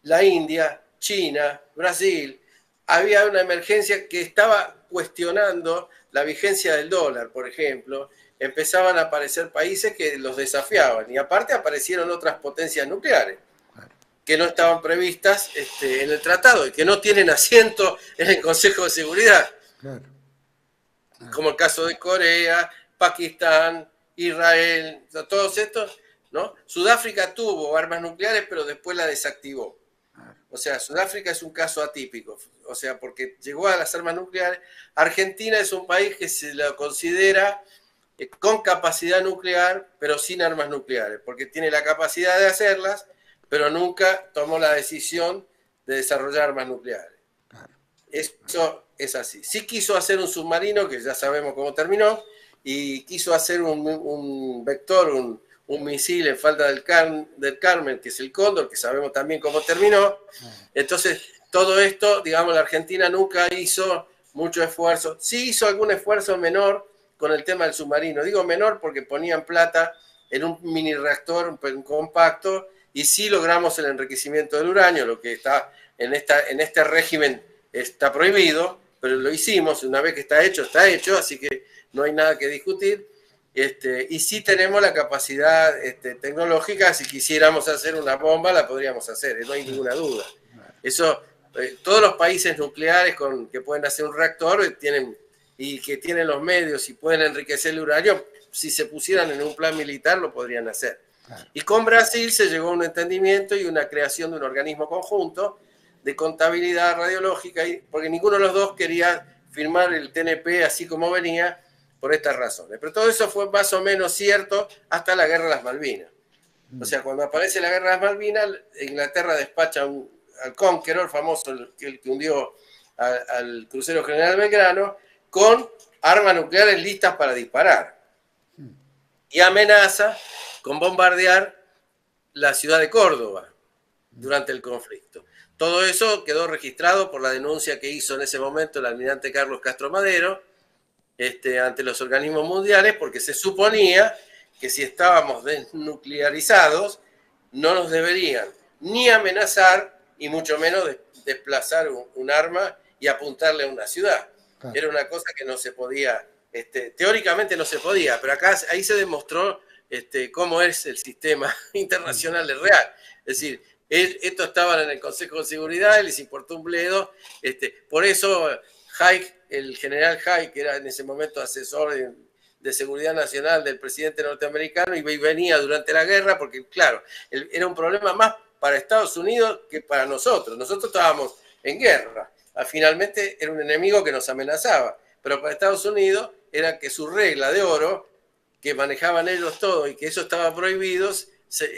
la India, China, Brasil. Había una emergencia que estaba cuestionando la vigencia del dólar, por ejemplo. Empezaban a aparecer países que los desafiaban y aparte aparecieron otras potencias nucleares que no estaban previstas en el tratado y que no tienen asiento en el Consejo de Seguridad. Claro. Como el caso de Corea, Pakistán, Israel, todos estos, ¿no? Sudáfrica tuvo armas nucleares, pero después la desactivó. O sea, Sudáfrica es un caso atípico, o sea, porque llegó a las armas nucleares. Argentina es un país que se lo considera con capacidad nuclear, pero sin armas nucleares, porque tiene la capacidad de hacerlas, pero nunca tomó la decisión de desarrollar armas nucleares. Claro. Eso es así. Sí quiso hacer un submarino, que ya sabemos cómo terminó, y quiso hacer un vector, un misil en falda del Carmen, que es el Cóndor, que sabemos también cómo terminó. Entonces, todo esto, digamos, la Argentina nunca hizo mucho esfuerzo. Sí hizo algún esfuerzo menor con el tema del submarino. Digo menor porque ponían plata en un mini reactor compacto y sí logramos el enriquecimiento del uranio, lo que está en este régimen está prohibido, pero lo hicimos. Una vez que está hecho, así que no hay nada que discutir. Y sí tenemos la capacidad tecnológica, si quisiéramos hacer una bomba la podríamos hacer, no hay ninguna duda. Eso, todos los países nucleares que pueden hacer un reactor y que tienen los medios y pueden enriquecer el uranio, si se pusieran en un plan militar lo podrían hacer. Y con Brasil se llegó a un entendimiento y una creación de un organismo conjunto de contabilidad radiológica, porque ninguno de los dos quería firmar el TNP así como venía, por estas razones. Pero todo eso fue más o menos cierto hasta la Guerra de las Malvinas. O sea, cuando aparece la Guerra de las Malvinas, Inglaterra despacha al Conqueror, famoso, el que hundió al crucero General Belgrano, con armas nucleares listas para disparar. Y amenaza con bombardear la ciudad de Córdoba durante el conflicto. Todo eso quedó registrado por la denuncia que hizo en ese momento el almirante Carlos Castro Madero, ante los organismos mundiales, porque se suponía que si estábamos desnuclearizados no nos deberían ni amenazar y mucho menos desplazar un arma y apuntarle a una ciudad. Claro. Era una cosa que no se podía, teóricamente no se podía, pero ahí se demostró cómo es el sistema internacional del real. Es decir, estos estaban en el Consejo de Seguridad y les importó un bledo. Por eso el general Haig, que era en ese momento asesor de seguridad nacional del presidente norteamericano, y venía durante la guerra, porque claro, era un problema más para Estados Unidos que para nosotros. Nosotros estábamos en guerra. Finalmente era un enemigo que nos amenazaba, pero para Estados Unidos era que su regla de oro, que manejaban ellos todo y que eso estaba prohibido,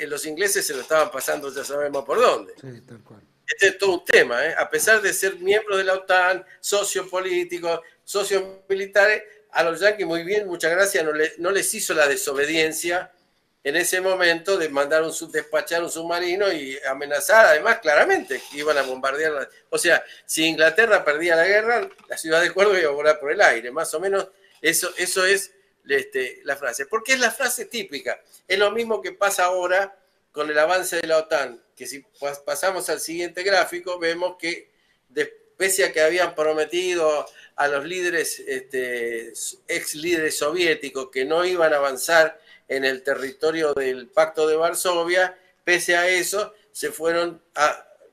los ingleses se lo estaban pasando, ya sabemos por dónde. Sí, tal cual. Este es todo un tema, a pesar de ser miembros de la OTAN, socios políticos, socios militares, a los yanquis muy bien, muchas gracias, no les hizo la desobediencia en ese momento de despachar un submarino y amenazar, además claramente que iban a bombardear. O sea, si Inglaterra perdía la guerra, la ciudad de Córdoba iba a volar por el aire, más o menos eso es la frase. Porque es la frase típica, es lo mismo que pasa ahora con el avance de la OTAN, que si pasamos al siguiente gráfico, vemos que pese a que habían prometido a los líderes, ex líderes soviéticos, que no iban a avanzar en el territorio del Pacto de Varsovia, pese a eso, se fueron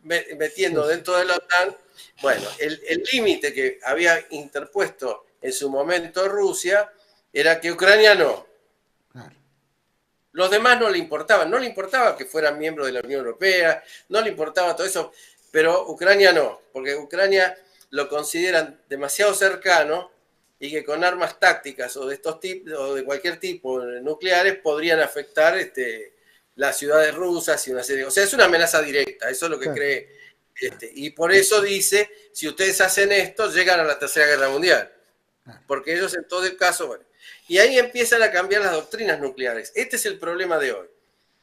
metiendo dentro de la OTAN. Bueno, el límite que había interpuesto en su momento Rusia era que Ucrania no. Los demás no le importaba que fueran miembros de la Unión Europea, no le importaba todo eso, pero Ucrania no, porque Ucrania lo consideran demasiado cercano y que con armas tácticas o de estos tipos o de cualquier tipo nucleares podrían afectar las ciudades rusas y una serie. O sea, es una amenaza directa, eso es lo que cree. Y por eso dice, si ustedes hacen esto, llegan a la Tercera Guerra Mundial. porque ellos en todo el caso, bueno, y ahí empiezan a cambiar las doctrinas nucleares. Este es el problema de hoy.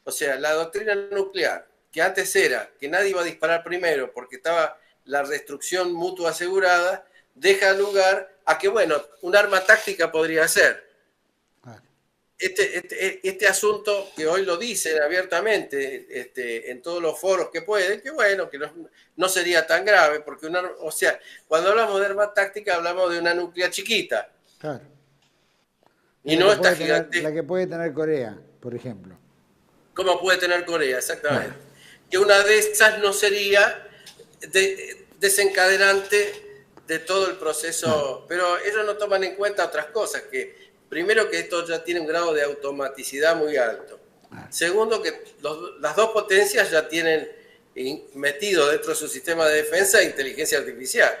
O sea, la doctrina nuclear, que antes era que nadie iba a disparar primero porque estaba la destrucción mutua asegurada, deja lugar a que, bueno, un arma táctica podría ser. Este asunto que hoy lo dicen abiertamente en todos los foros que pueden, que bueno, que no sería tan grave, porque o sea, cuando hablamos de arma táctica hablamos de una nuclear chiquita. Claro. Y no esta gigante. La que puede tener Corea, por ejemplo. Como puede tener Corea, exactamente. Claro. Que una de esas no sería desencadenante de todo el proceso, pero ellos no toman en cuenta otras cosas, que primero que esto ya tiene un grado de automaticidad muy alto. Segundo, que las dos potencias ya tienen metido dentro de su sistema de defensa inteligencia artificial.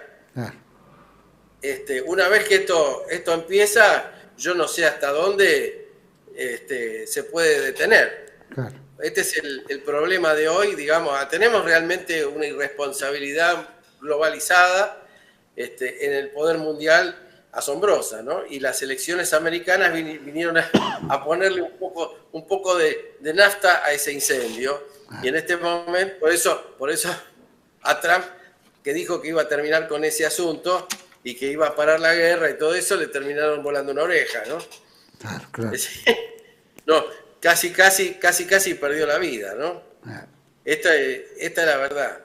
Una vez que esto empieza, yo no sé hasta dónde se puede detener. Claro. Este es el problema de hoy, digamos, tenemos realmente una irresponsabilidad globalizada en el poder mundial asombrosa, ¿no? Y las elecciones americanas vinieron a ponerle un poco de nafta a ese incendio. Y en este momento, por eso a Trump, que dijo que iba a terminar con ese asunto y que iba a parar la guerra y todo eso, le terminaron volando una oreja, ¿no? Claro, claro. No, casi perdió la vida, ¿no? Esta es la verdad.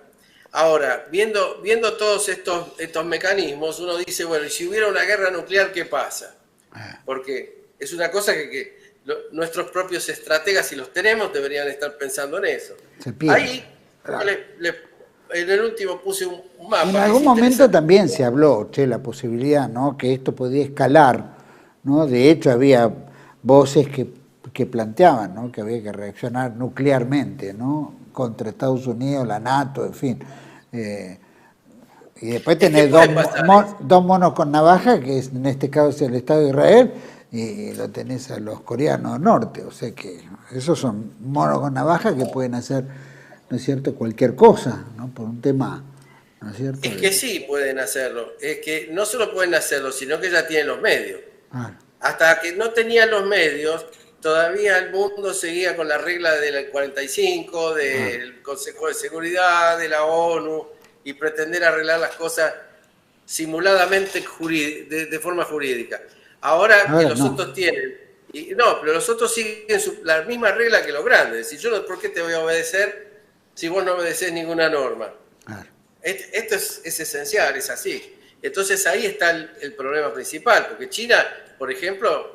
Ahora, viendo todos estos mecanismos, uno dice, bueno, y si hubiera una guerra nuclear, ¿qué pasa? Porque es una cosa que nuestros propios estrategas, si los tenemos, deberían estar pensando en eso. Ahí, en el último puse un mapa. En algún momento también se habló, la posibilidad, ¿no?, que esto podía escalar, ¿no? De hecho, había voces que planteaban, ¿no?, que había que reaccionar nuclearmente, ¿no?, contra Estados Unidos, la NATO, en fin. Y después tenés dos monos con navaja, que en este caso es el Estado de Israel, y lo tenés a los coreanos del norte. O sea que esos son monos con navaja que pueden hacer, ¿no es cierto?, cualquier cosa, ¿no?, por un tema, ¿no es cierto? Es que sí pueden hacerlo. Es que no solo pueden hacerlo, sino que ya tienen los medios. Hasta que no tenían los medios, todavía el mundo seguía con la regla del 45, del Consejo de Seguridad, de la ONU, y pretender arreglar las cosas simuladamente de forma jurídica. Ahora que los otros tienen... pero los otros siguen la misma regla que los grandes. Si yo, ¿por qué te voy a obedecer si vos no obedecés ninguna norma? Esto es esencial, es así. Entonces ahí está el problema principal, porque China, por ejemplo...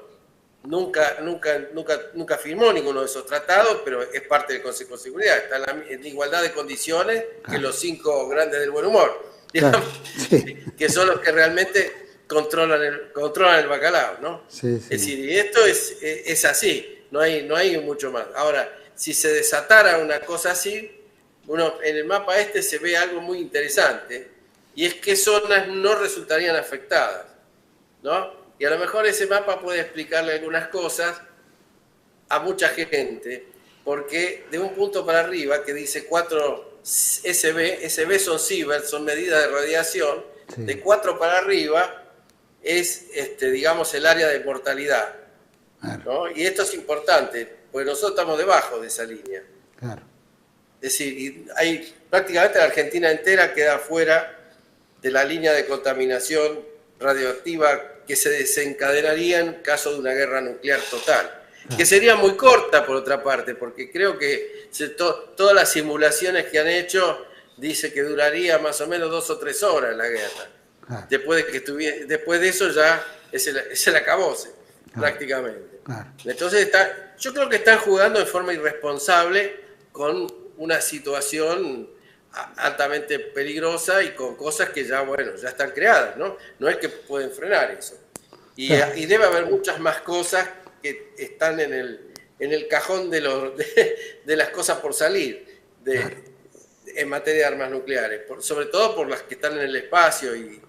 Nunca firmó ninguno de esos tratados, pero es parte del Consejo de Seguridad. Está en igualdad de condiciones que los 5 grandes del buen humor, digamos, que son los que realmente controlan el bacalao, ¿no? Es decir, y esto es así, no hay mucho más. Ahora, si se desatara una cosa así, en el mapa se ve algo muy interesante, y es que zonas no resultarían afectadas, ¿no? Y a lo mejor ese mapa puede explicarle algunas cosas a mucha gente, porque de un punto para arriba, que dice 4 SB son sieverts, son medidas de radiación, de 4 para arriba es, digamos, el área de mortalidad, ¿no? Y esto es importante, porque nosotros estamos debajo de esa línea. Es decir, prácticamente la Argentina entera queda fuera de la línea de contaminación radioactiva que se desencadenaría en caso de una guerra nuclear total, que sería muy corta por otra parte, porque creo que todas las simulaciones que han hecho dice que duraría más o menos 2 o 3 horas la guerra. Después de eso ya es el acabose, prácticamente. Entonces yo creo que están jugando de forma irresponsable con una situación altamente peligrosa y con cosas que ya están creadas, ¿no? No es que pueden frenar eso. Y debe haber muchas más cosas que están en el cajón de las cosas por salir en materia de armas nucleares, sobre todo por las que están en el espacio y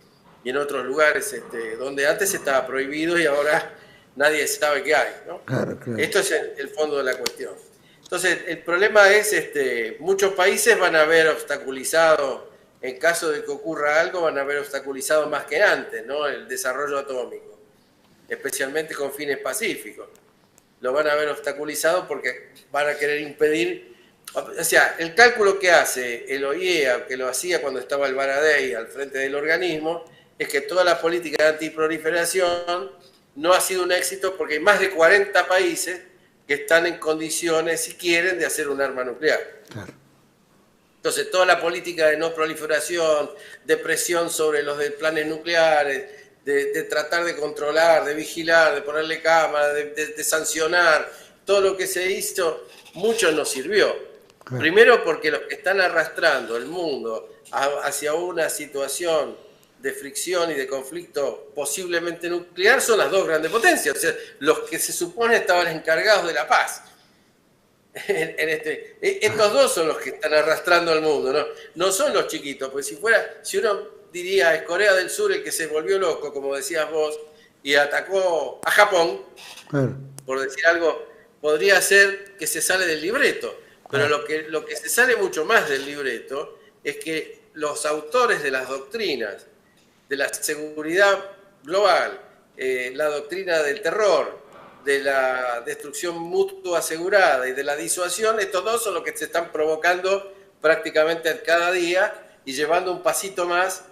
en otros lugares donde antes estaba prohibido y ahora nadie sabe qué hay, ¿no? Esto es el fondo de la cuestión. Entonces, el problema es, muchos países van a ver obstaculizado en caso de que ocurra algo, van a haber obstaculizado más que antes, ¿no?, el desarrollo atómico, especialmente con fines pacíficos. Lo van a haber obstaculizado porque van a querer impedir. O sea, el cálculo que hace el OIEA, que lo hacía cuando estaba el Baradei al frente del organismo, es que toda la política de antiproliferación no ha sido un éxito porque hay más de 40 países que están en condiciones, si quieren, de hacer un arma nuclear. Claro. Entonces, toda la política de no proliferación, de presión sobre los de planes nucleares, de tratar de controlar, de vigilar, de ponerle cámaras, de sancionar, todo lo que se hizo, mucho nos sirvió. Claro. Primero porque los que están arrastrando el mundo hacia una situación de fricción y de conflicto posiblemente nuclear son las dos grandes potencias, o sea, los que se supone estaban encargados de la paz. Estos dos son los que están arrastrando al mundo, ¿no? No son los chiquitos, porque si uno diría es Corea del Sur el que se volvió loco, como decías vos, y atacó a Japón, claro, por decir algo, podría ser que se sale del libreto, pero lo que se sale mucho más del libreto es que los autores de las doctrinas de la seguridad global, la doctrina del terror, de la destrucción mutua asegurada y de la disuasión, estos dos son los que se están provocando prácticamente cada día y llevando un pasito más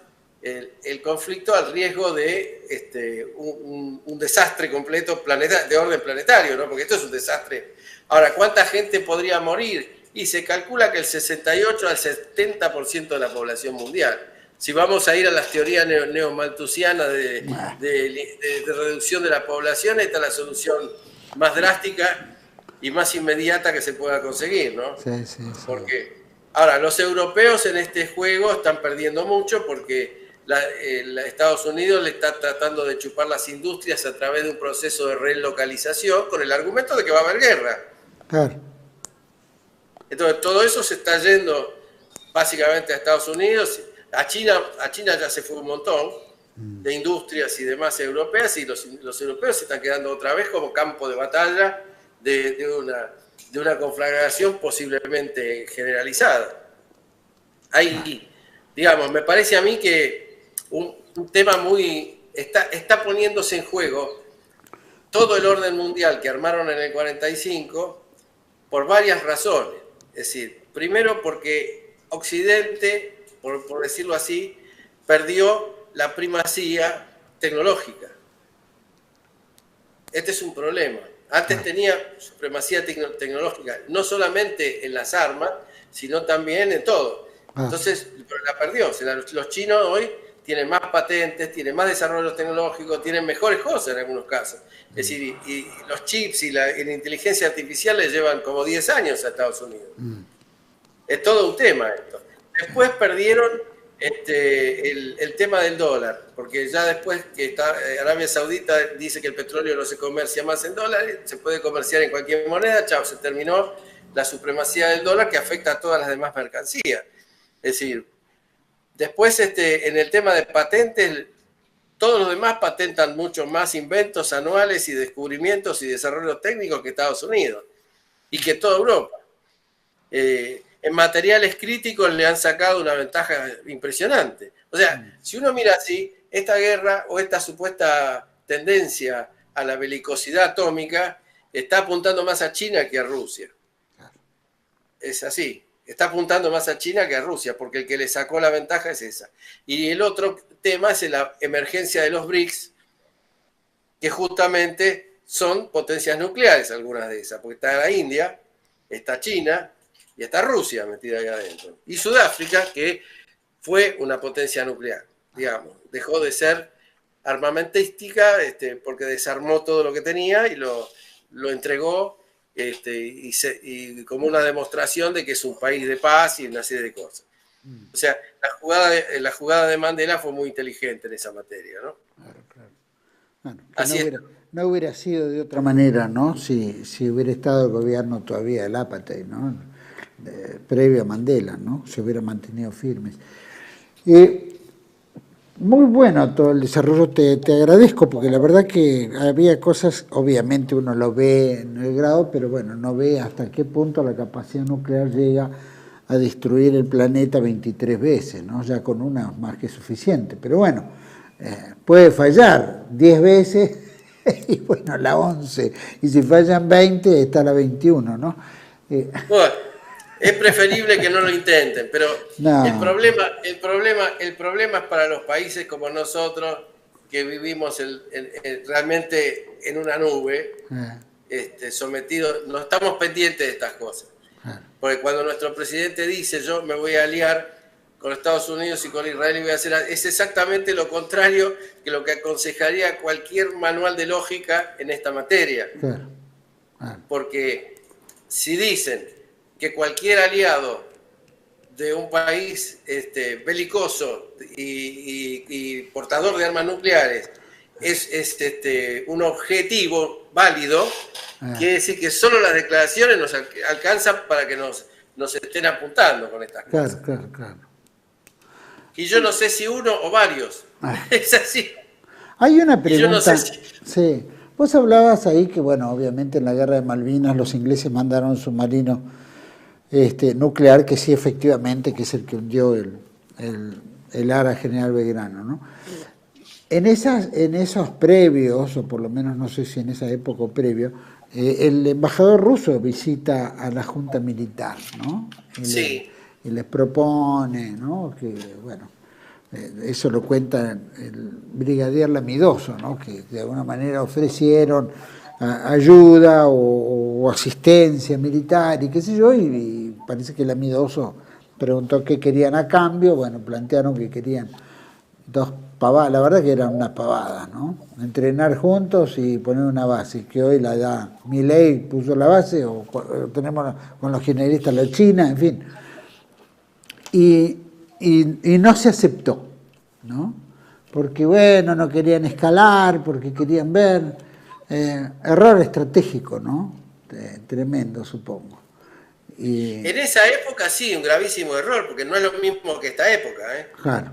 el conflicto al riesgo de un desastre completo de orden planetario, ¿no? Porque esto es un desastre. Ahora, ¿cuánta gente podría morir? Y se calcula que el 68 al 70% de la población mundial. Si vamos a ir a las teorías neomalthusianas de reducción de la población, esta es la solución más drástica y más inmediata que se pueda conseguir, ¿no? Sí, sí, sí. Porque, ahora, los europeos en este juego están perdiendo mucho porque Estados Unidos le está tratando de chupar las industrias a través de un proceso de relocalización con el argumento de que va a haber guerra. Claro. Entonces, todo eso se está yendo básicamente a Estados Unidos. A China ya se fue un montón de industrias y demás europeas, y los europeos se están quedando otra vez como campo de batalla de una conflagración posiblemente generalizada. Ahí, digamos, me parece a mí que un tema está poniéndose en juego todo el orden mundial que armaron en el 45 por varias razones. Es decir, primero porque Occidente, por decirlo así, perdió la primacía tecnológica. Este es un problema. Antes tenía supremacía tecnológica, no solamente en las armas, sino también en todo. Entonces, la perdió. O sea, los chinos hoy tienen más patentes, tienen más desarrollo tecnológico, tienen mejores cosas en algunos casos. Es decir, y los chips y la inteligencia artificial les llevan como 10 años a Estados Unidos. Es todo un tema esto. Después perdieron el tema del dólar, porque ya después que Arabia Saudita dice que el petróleo no se comercia más en dólares, se puede comerciar en cualquier moneda, chao, se terminó la supremacía del dólar que afecta a todas las demás mercancías. Es decir, después en el tema de patentes, todos los demás patentan mucho más inventos anuales y descubrimientos y desarrollos técnicos que Estados Unidos y que toda Europa. En materiales críticos le han sacado una ventaja impresionante. O sea, si uno mira así, esta guerra o esta supuesta tendencia a la belicosidad atómica está apuntando más a China que a Rusia. Es así, está apuntando más a China que a Rusia, porque el que le sacó la ventaja es esa. Y el otro tema es la emergencia de los BRICS, que justamente son potencias nucleares, algunas de esas, porque está la India, está China, y está Rusia metida ahí adentro. Y Sudáfrica, que fue una potencia nuclear, digamos. Dejó de ser armamentística porque desarmó todo lo que tenía y lo entregó y como una demostración de que es un país de paz y una serie de cosas. O sea, la jugada de Mandela fue muy inteligente en esa materia, ¿no? Claro, claro. Bueno, así no hubiera sido de otra manera, ¿no? Si hubiera estado el gobierno todavía del apartheid, ¿no? Previo a Mandela, ¿no? Se hubiera mantenido firmes. Muy bueno todo el desarrollo, te agradezco, porque la verdad que había cosas, obviamente uno lo ve en el grado, pero bueno, no ve hasta qué punto la capacidad nuclear llega a destruir el planeta 23 veces, ¿no? Ya con una más que suficiente. Pero bueno, puede fallar 10 veces y bueno, la 11. Y si fallan 20, está la 21, ¿no? Bueno, es preferible que no lo intenten, pero no. el problema es para los países como nosotros, que vivimos realmente en una nube, sometidos, no estamos pendientes de estas cosas. Porque cuando nuestro presidente dice yo me voy a aliar con Estados Unidos y con Israel y voy a hacer, es exactamente lo contrario que lo que aconsejaría cualquier manual de lógica en esta materia. Porque si dicen que cualquier aliado de un país belicoso y portador de armas nucleares es un objetivo válido, quiere decir que solo las declaraciones nos alcanzan para que nos estén apuntando con estas cosas. Claro. Y yo no sé si uno o varios. Es así. Hay una pregunta. Yo no sé si... Sí. Vos hablabas ahí que, bueno, obviamente en la guerra de Malvinas los ingleses mandaron un submarino nuclear que sí, efectivamente, que es el que hundió el ARA General Belgrano, ¿no? En esos previos, o por lo menos no sé si en esa época o previo, el embajador ruso visita a la junta militar, ¿no? Y les propone, ¿no? Que, bueno, eso lo cuenta el brigadier Lamidoso, ¿no? Que de alguna manera ofrecieron ayuda o asistencia militar y qué sé yo, y parece que Lamidoso preguntó qué querían a cambio. Bueno, plantearon que querían 2 pavadas, la verdad que eran unas pavadas, ¿no? Entrenar juntos y poner una base, que hoy la da Milei, puso la base, o tenemos con los generalistas la China, en fin. Y no se aceptó, ¿no? Porque, bueno, no querían escalar, porque querían ver. Error estratégico, ¿no? Tremendo, supongo. En esa época sí, un gravísimo error, porque no es lo mismo que esta época, ¿eh? Claro.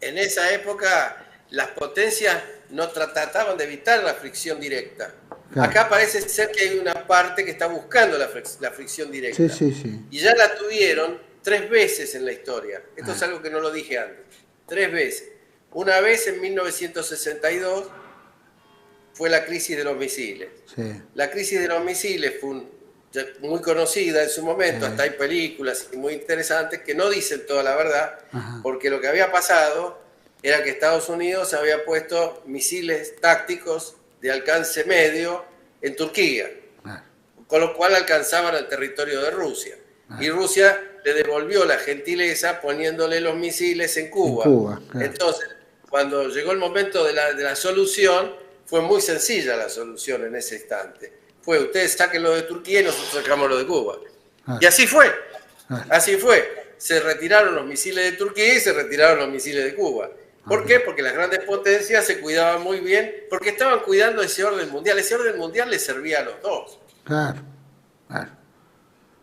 En esa época las potencias no trataban de evitar la fricción directa. Claro. Acá parece ser que hay una parte que está buscando la fricción directa. Sí. Y ya la tuvieron 3 veces en la historia. Esto es algo que no lo dije antes. 3 veces. Una vez en 1962 fue la crisis de los misiles. Sí. La crisis de los misiles fue muy conocida en su momento, hasta hay películas muy interesantes que no dicen toda la verdad, porque lo que había pasado era que Estados Unidos había puesto misiles tácticos de alcance medio en Turquía, con lo cual alcanzaban el territorio de Rusia. Y Rusia le devolvió la gentileza poniéndole los misiles en Cuba. Claro. Entonces, cuando llegó el momento de la solución, fue muy sencilla la solución en ese instante. Fue, ustedes saquen lo de Turquía y nosotros sacamos lo de Cuba. Y así fue. Así fue. Se retiraron los misiles de Turquía y se retiraron los misiles de Cuba. ¿Por qué? Porque las grandes potencias se cuidaban muy bien, porque estaban cuidando ese orden mundial. Ese orden mundial les servía a los dos. Claro.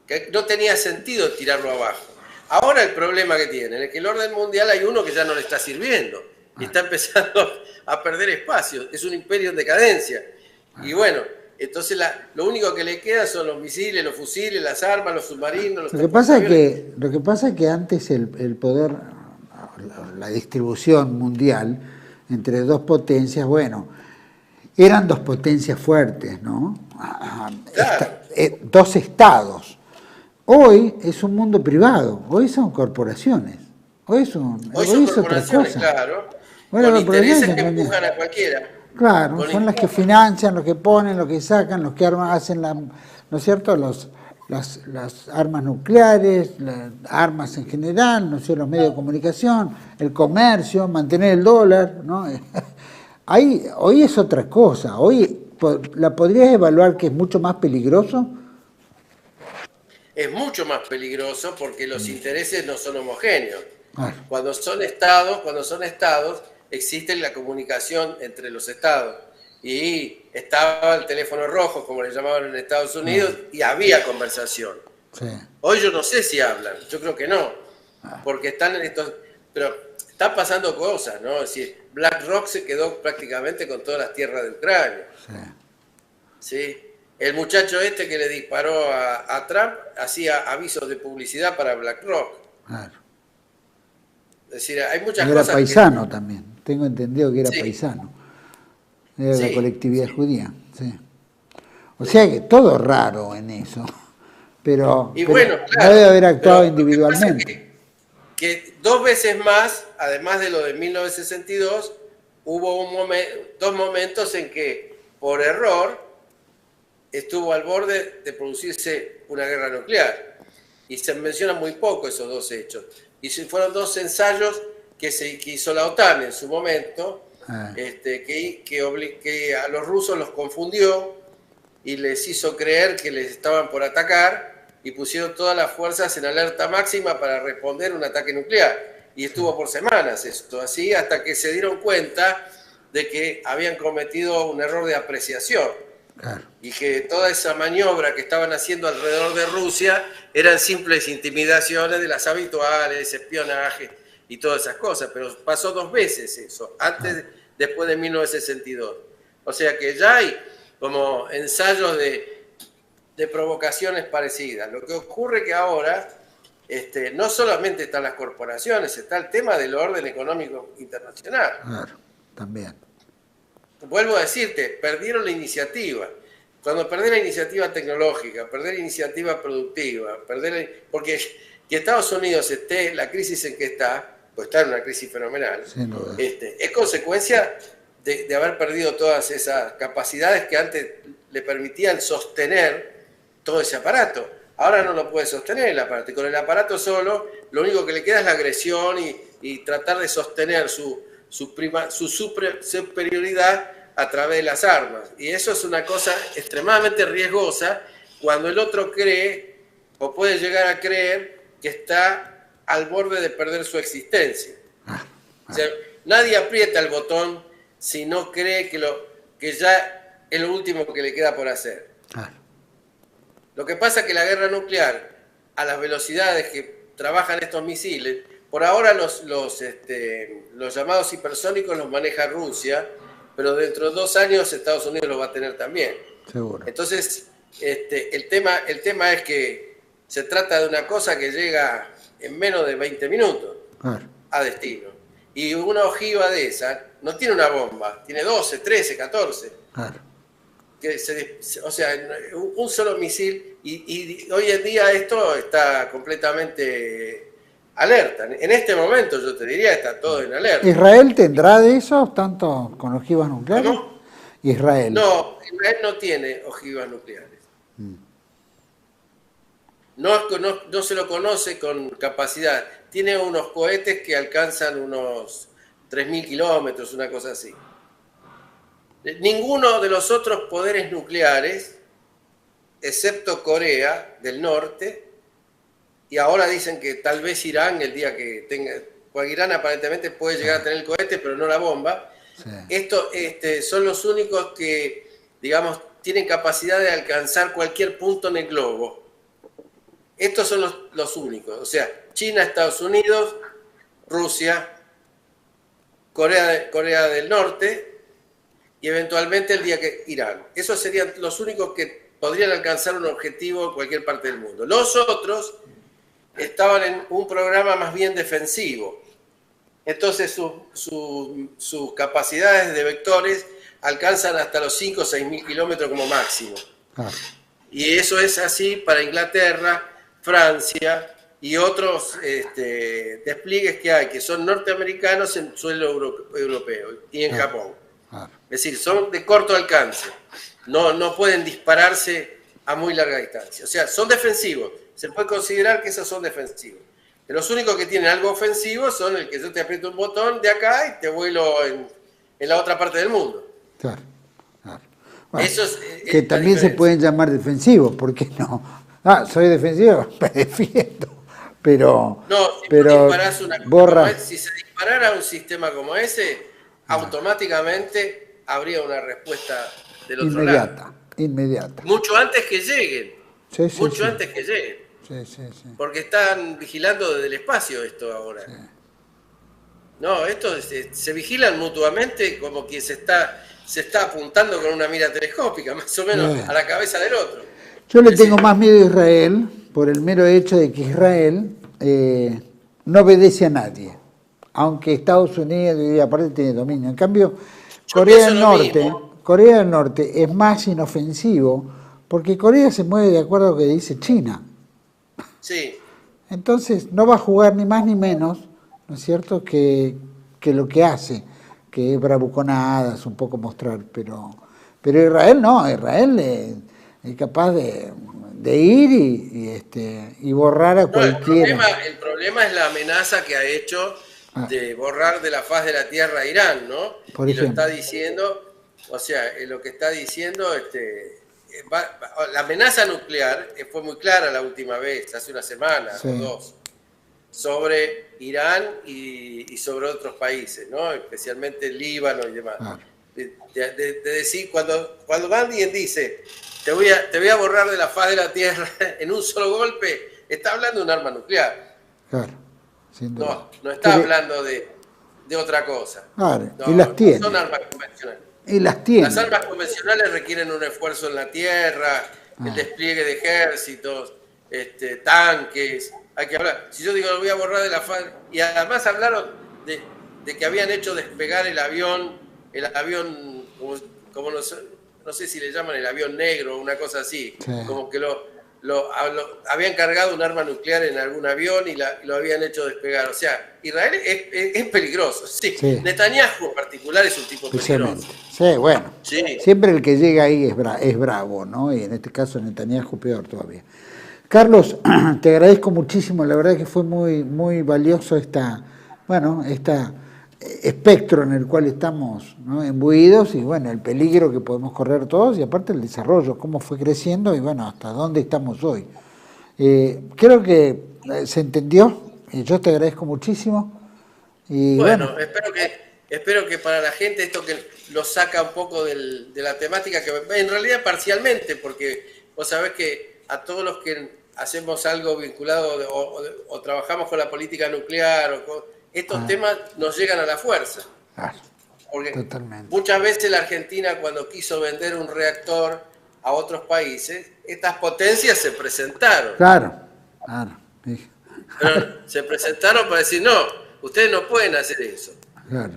Que no tenía sentido tirarlo abajo. Ahora el problema que tienen es que el orden mundial hay uno que ya no le está sirviendo. Y está empezando a perder espacio. Es un imperio en decadencia. Y bueno, entonces lo único que le queda son los misiles, los fusiles, las armas, los submarinos. Lo que pasa es que antes el poder, la distribución mundial entre 2 potencias, bueno, eran 2 potencias fuertes, ¿no? Claro. 2 estados. Hoy es un mundo privado, hoy son corporaciones. Hoy son corporaciones, claro. Bueno, con intereses que empujan a cualquiera. Claro, son las que financian, los que ponen, los que sacan, los que hacen ¿no es cierto? Las armas nucleares, las armas en general, ¿no es cierto? Los medios de comunicación, el comercio, mantener el dólar, ¿no? Hoy es otra cosa. Hoy, ¿la podrías evaluar que es mucho más peligroso? Es mucho más peligroso porque los intereses no son homogéneos. Cuando son estados, existe la comunicación entre los estados. Y estaba el teléfono rojo, como le llamaban en Estados Unidos, y había conversación. Sí. Hoy yo no sé si hablan, yo creo que no, porque están en estos... Pero están pasando cosas, ¿no? Es decir, BlackRock se quedó prácticamente con todas las tierras de Ucrania. Sí. El muchacho este que le disparó a Trump hacía avisos de publicidad para BlackRock. Claro. Es decir, hay muchas Y era cosas paisano también. Tengo entendido que era Sí. paisano. Era de Sí, la colectividad sí. judía. Sí. O sea que todo raro en eso. Pero, Y pero bueno, no claro, debe haber actuado pero lo que pasa individualmente. que 2 veces más, además de lo de 1962, hubo 2 momentos en que, por error, estuvo al borde de producirse una guerra nuclear. Y se mencionan muy poco esos 2 hechos. Y fueron 2 ensayos que hizo la OTAN en su momento, que a los rusos los confundió y les hizo creer que les estaban por atacar y pusieron todas las fuerzas en alerta máxima para responder un ataque nuclear. Y estuvo por semanas esto, así hasta que se dieron cuenta de que habían cometido un error de apreciación. Claro. Y que toda esa maniobra que estaban haciendo alrededor de Rusia eran simples intimidaciones de las habituales, espionaje y todas esas cosas. Pero pasó 2 veces eso, después de 1962. O sea que ya hay como ensayos de provocaciones parecidas. Lo que ocurre que ahora no solamente están las corporaciones, está el tema del orden económico internacional. Claro, también. Vuelvo a decirte, perdieron la iniciativa. Cuando perdés la iniciativa tecnológica, perdés la iniciativa productiva, porque que Estados Unidos esté en la crisis en que está, pues está en una crisis fenomenal, Sin duda. es consecuencia de haber perdido todas esas capacidades que antes le permitían sostener todo ese aparato. Ahora no lo puede sostener el aparato, y con el aparato solo, lo único que le queda es la agresión y tratar de sostener su superioridad a través de las armas. Y eso es una cosa extremadamente riesgosa cuando el otro cree o puede llegar a creer que está al borde de perder su existencia. O sea, nadie aprieta el botón si no cree que ya es lo último que le queda por hacer. Lo que pasa es que la guerra nuclear, a las velocidades que trabajan estos misiles, por ahora los llamados hipersónicos los maneja Rusia, pero dentro de 2 años Estados Unidos los va a tener también. Seguro. Entonces, el tema es que se trata de una cosa que llega en menos de 20 minutos a destino. Y una ojiva de esa no tiene una bomba, tiene 12, 13, 14. Claro. O sea, un solo misil, y hoy en día esto está completamente alerta. En este momento yo te diría está todo en alerta. ¿Israel tendrá de esos, tanto con ojivas nucleares? ¿Cómo? Israel. No, Israel no tiene ojivas nucleares. No se lo conoce con capacidad. Tiene unos cohetes que alcanzan unos 3.000 kilómetros, una cosa así. Ninguno de los otros poderes nucleares, excepto Corea del Norte, y ahora dicen que tal vez Irán, el día que tenga, porque Irán aparentemente puede llegar a tener el cohete, pero no la bomba. Sí. Estos son los únicos que, digamos, tienen capacidad de alcanzar cualquier punto en el globo. Estos son los únicos. O sea, China, Estados Unidos, Rusia, Corea del Norte y eventualmente el día que Irán. Esos serían los únicos que podrían alcanzar un objetivo en cualquier parte del mundo. Los otros estaban en un programa más bien defensivo. Entonces sus capacidades de vectores alcanzan hasta los 5 o 6.000 kilómetros como máximo. Y eso es así para Inglaterra, Francia y otros despliegues que hay, que son norteamericanos en suelo europeo y en Japón. Es decir, son de corto alcance. No pueden dispararse a muy larga distancia. O sea, son defensivos. Se puede considerar que esos son defensivos. Los únicos que tienen algo ofensivo son el que yo te aprieto un botón de acá y te vuelo en la otra parte del mundo. Claro. Bueno, eso es que también se pueden llamar defensivos, ¿por qué no? Soy defensivo, me defiendo. Pero, no, si pero disparás una borra. Si se disparara un sistema como ese, automáticamente habría una respuesta del otro lado. Inmediata. Mucho antes que lleguen. Mucho antes que lleguen. Sí. Porque están vigilando desde el espacio esto ahora. Sí. No, esto se vigilan mutuamente como quien se está se está apuntando con una mira telescópica, más o menos a la cabeza del otro. Yo le tengo más miedo a Israel por el mero hecho de que Israel no obedece a nadie, aunque Estados Unidos y aparte tiene dominio. En cambio, Corea del Norte es más inofensivo porque Corea se mueve de acuerdo a lo que dice China. Sí. Entonces no va a jugar ni más ni menos, ¿no es cierto?, que lo que hace, que es bravuconadas, un poco mostrar, pero Israel no, Israel es capaz de ir y borrar a cualquiera. El problema es la amenaza que ha hecho de borrar de la faz de la tierra a Irán, ¿no? Por ejemplo. Lo está diciendo, o sea, lo que está diciendo, la amenaza nuclear fue muy clara la última vez, hace una semana o dos, sobre Irán y sobre otros países, ¿no? Especialmente el Líbano y demás. De decir, cuando alguien dice, te voy a borrar de la faz de la tierra en un solo golpe, está hablando de un arma nuclear. Claro, sin duda. No está hablando de otra cosa. Claro, y las tiene. No son armas convencionales. Y las tiene. Las armas convencionales requieren un esfuerzo en la tierra, el despliegue de ejércitos, tanques. Hay que hablar. Si yo digo lo voy a borrar de la faz, y además hablaron de que habían hecho despegar el avión como no sé si le llaman el avión negro o una cosa así, como que habían cargado un arma nuclear en algún avión y lo habían hecho despegar. O sea, Israel es peligroso. Sí. Netanyahu en particular es un tipo peligroso. Sí, bueno. Sí. Siempre el que llega ahí es bravo, ¿no? Y en este caso Netanyahu peor todavía. Carlos, te agradezco muchísimo, la verdad que fue muy, muy valioso este espectro en el cual estamos, ¿no?, embuidos, y bueno, el peligro que podemos correr todos, y aparte el desarrollo, cómo fue creciendo y bueno, hasta dónde estamos hoy. Creo que se entendió, y yo te agradezco muchísimo. Y bueno, espero que para la gente esto que lo saca un poco de la temática, que en realidad parcialmente, porque vos sabés que a todos los que hacemos algo vinculado o trabajamos con la política nuclear, estos temas nos llegan a la fuerza. Porque totalmente. Muchas veces la Argentina, cuando quiso vender un reactor a otros países, estas potencias se presentaron. Claro. Pero se presentaron para decir, no, ustedes no pueden hacer eso. Claro.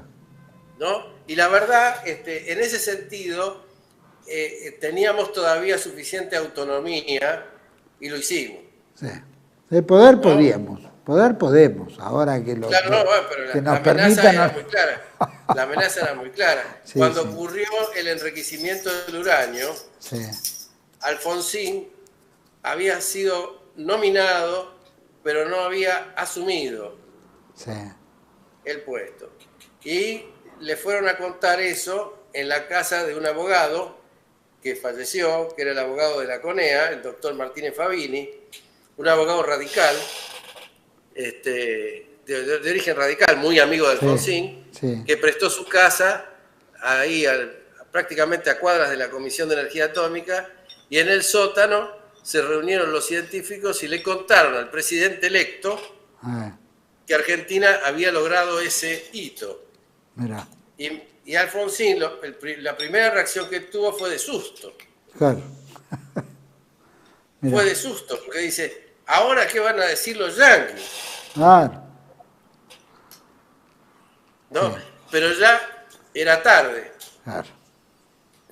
¿No? Y la verdad, en ese sentido, teníamos todavía suficiente autonomía y lo hicimos. Sí. De poder podíamos. Poder podemos, ahora que lo claro, pero la amenaza era muy clara. La amenaza era muy clara. Cuando ocurrió el enriquecimiento del uranio, Alfonsín había sido nominado, pero no había asumido el puesto. Y le fueron a contar eso en la casa de un abogado que falleció, que era el abogado de la CONEA, el doctor Martínez Fabini, un abogado radical, de origen radical, muy amigo de Alfonsín, que prestó su casa ahí prácticamente a cuadras de la Comisión de Energía Atómica, y en el sótano se reunieron los científicos y le contaron al presidente electo que Argentina había logrado ese hito. Mirá. Y Alfonsín, la primera reacción que tuvo fue de susto. Claro. Fue de susto, porque dice, ¿ahora qué van a decir los yanquis? Claro. No, pero ya era tarde. Claro.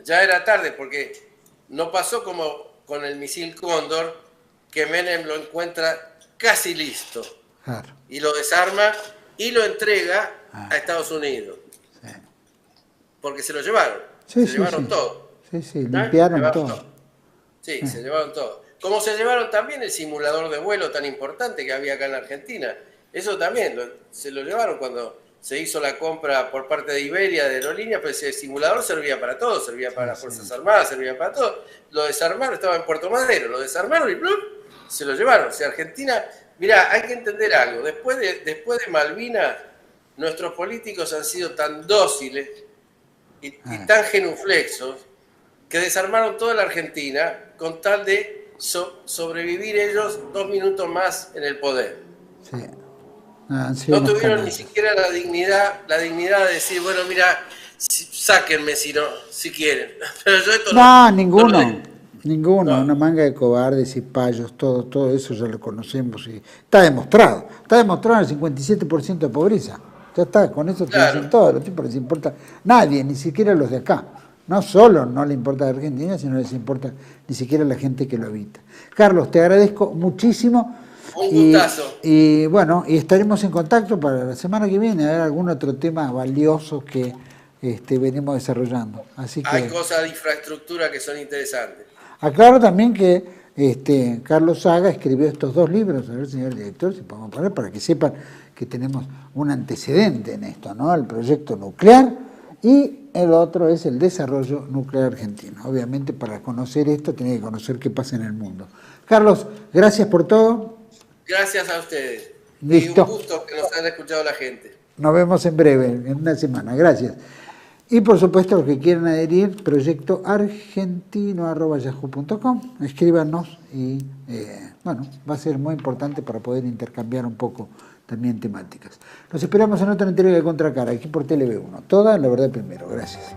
Ya era tarde, porque no pasó como con el misil Cóndor, que Menem lo encuentra casi listo. Claro. Y lo desarma y lo entrega a Estados Unidos. Porque se lo llevaron. Se llevaron todo. Limpiaron todo. Sí, se llevaron todo. Como se llevaron también el simulador de vuelo tan importante que había acá en la Argentina. Eso también se lo llevaron cuando se hizo la compra por parte de Iberia de aerolíneas, pero ese simulador servía para todo, servía para las Fuerzas Armadas, servía para todo. Lo desarmaron, estaba en Puerto Madero, lo desarmaron y ¡plum!, se lo llevaron. O sea, Argentina, mirá, hay que entender algo. Después de Malvinas, nuestros políticos han sido tan dóciles y tan genuflexos que desarmaron toda la Argentina con tal de sobrevivir ellos 2 minutos más en el poder. No tuvieron ni siquiera la dignidad de decir, bueno, mira, sáquenme si quieren. Pero yo esto No, ninguno. no. Ninguno, una manga de cobardes y payos, todo eso ya lo conocemos y está demostrado el 57% de pobreza. Ya está, con eso te dicen todo, a los tipos les importa nadie, ni siquiera los de acá. No solo no le importa a Argentina, sino les importa ni siquiera a la gente que lo habita. Carlos, te agradezco muchísimo. Un gustazo. Y bueno, y estaremos en contacto para la semana que viene, a ver algún otro tema valioso que venimos desarrollando. Así que hay cosas de infraestructura que son interesantes. aclaro también que Carlos Saga escribió estos 2 libros, a ver, señor director, si podemos poner, para que sepan que tenemos un antecedente en esto, ¿no? El proyecto nuclear y el otro es el desarrollo nuclear argentino. Obviamente, para conocer esto, tiene que conocer qué pasa en el mundo. Carlos, gracias por todo. Gracias a ustedes. Listo. Y un gusto que nos haya escuchado la gente. Nos vemos en breve, en una semana. Gracias. Y por supuesto, los que quieran adherir, proyectoargentino@yahoo.com, escríbanos y bueno, va a ser muy importante para poder intercambiar un poco también temáticas. Los esperamos en otra entrega de Contracara, aquí por TLV1. Toda la verdad primero. Gracias.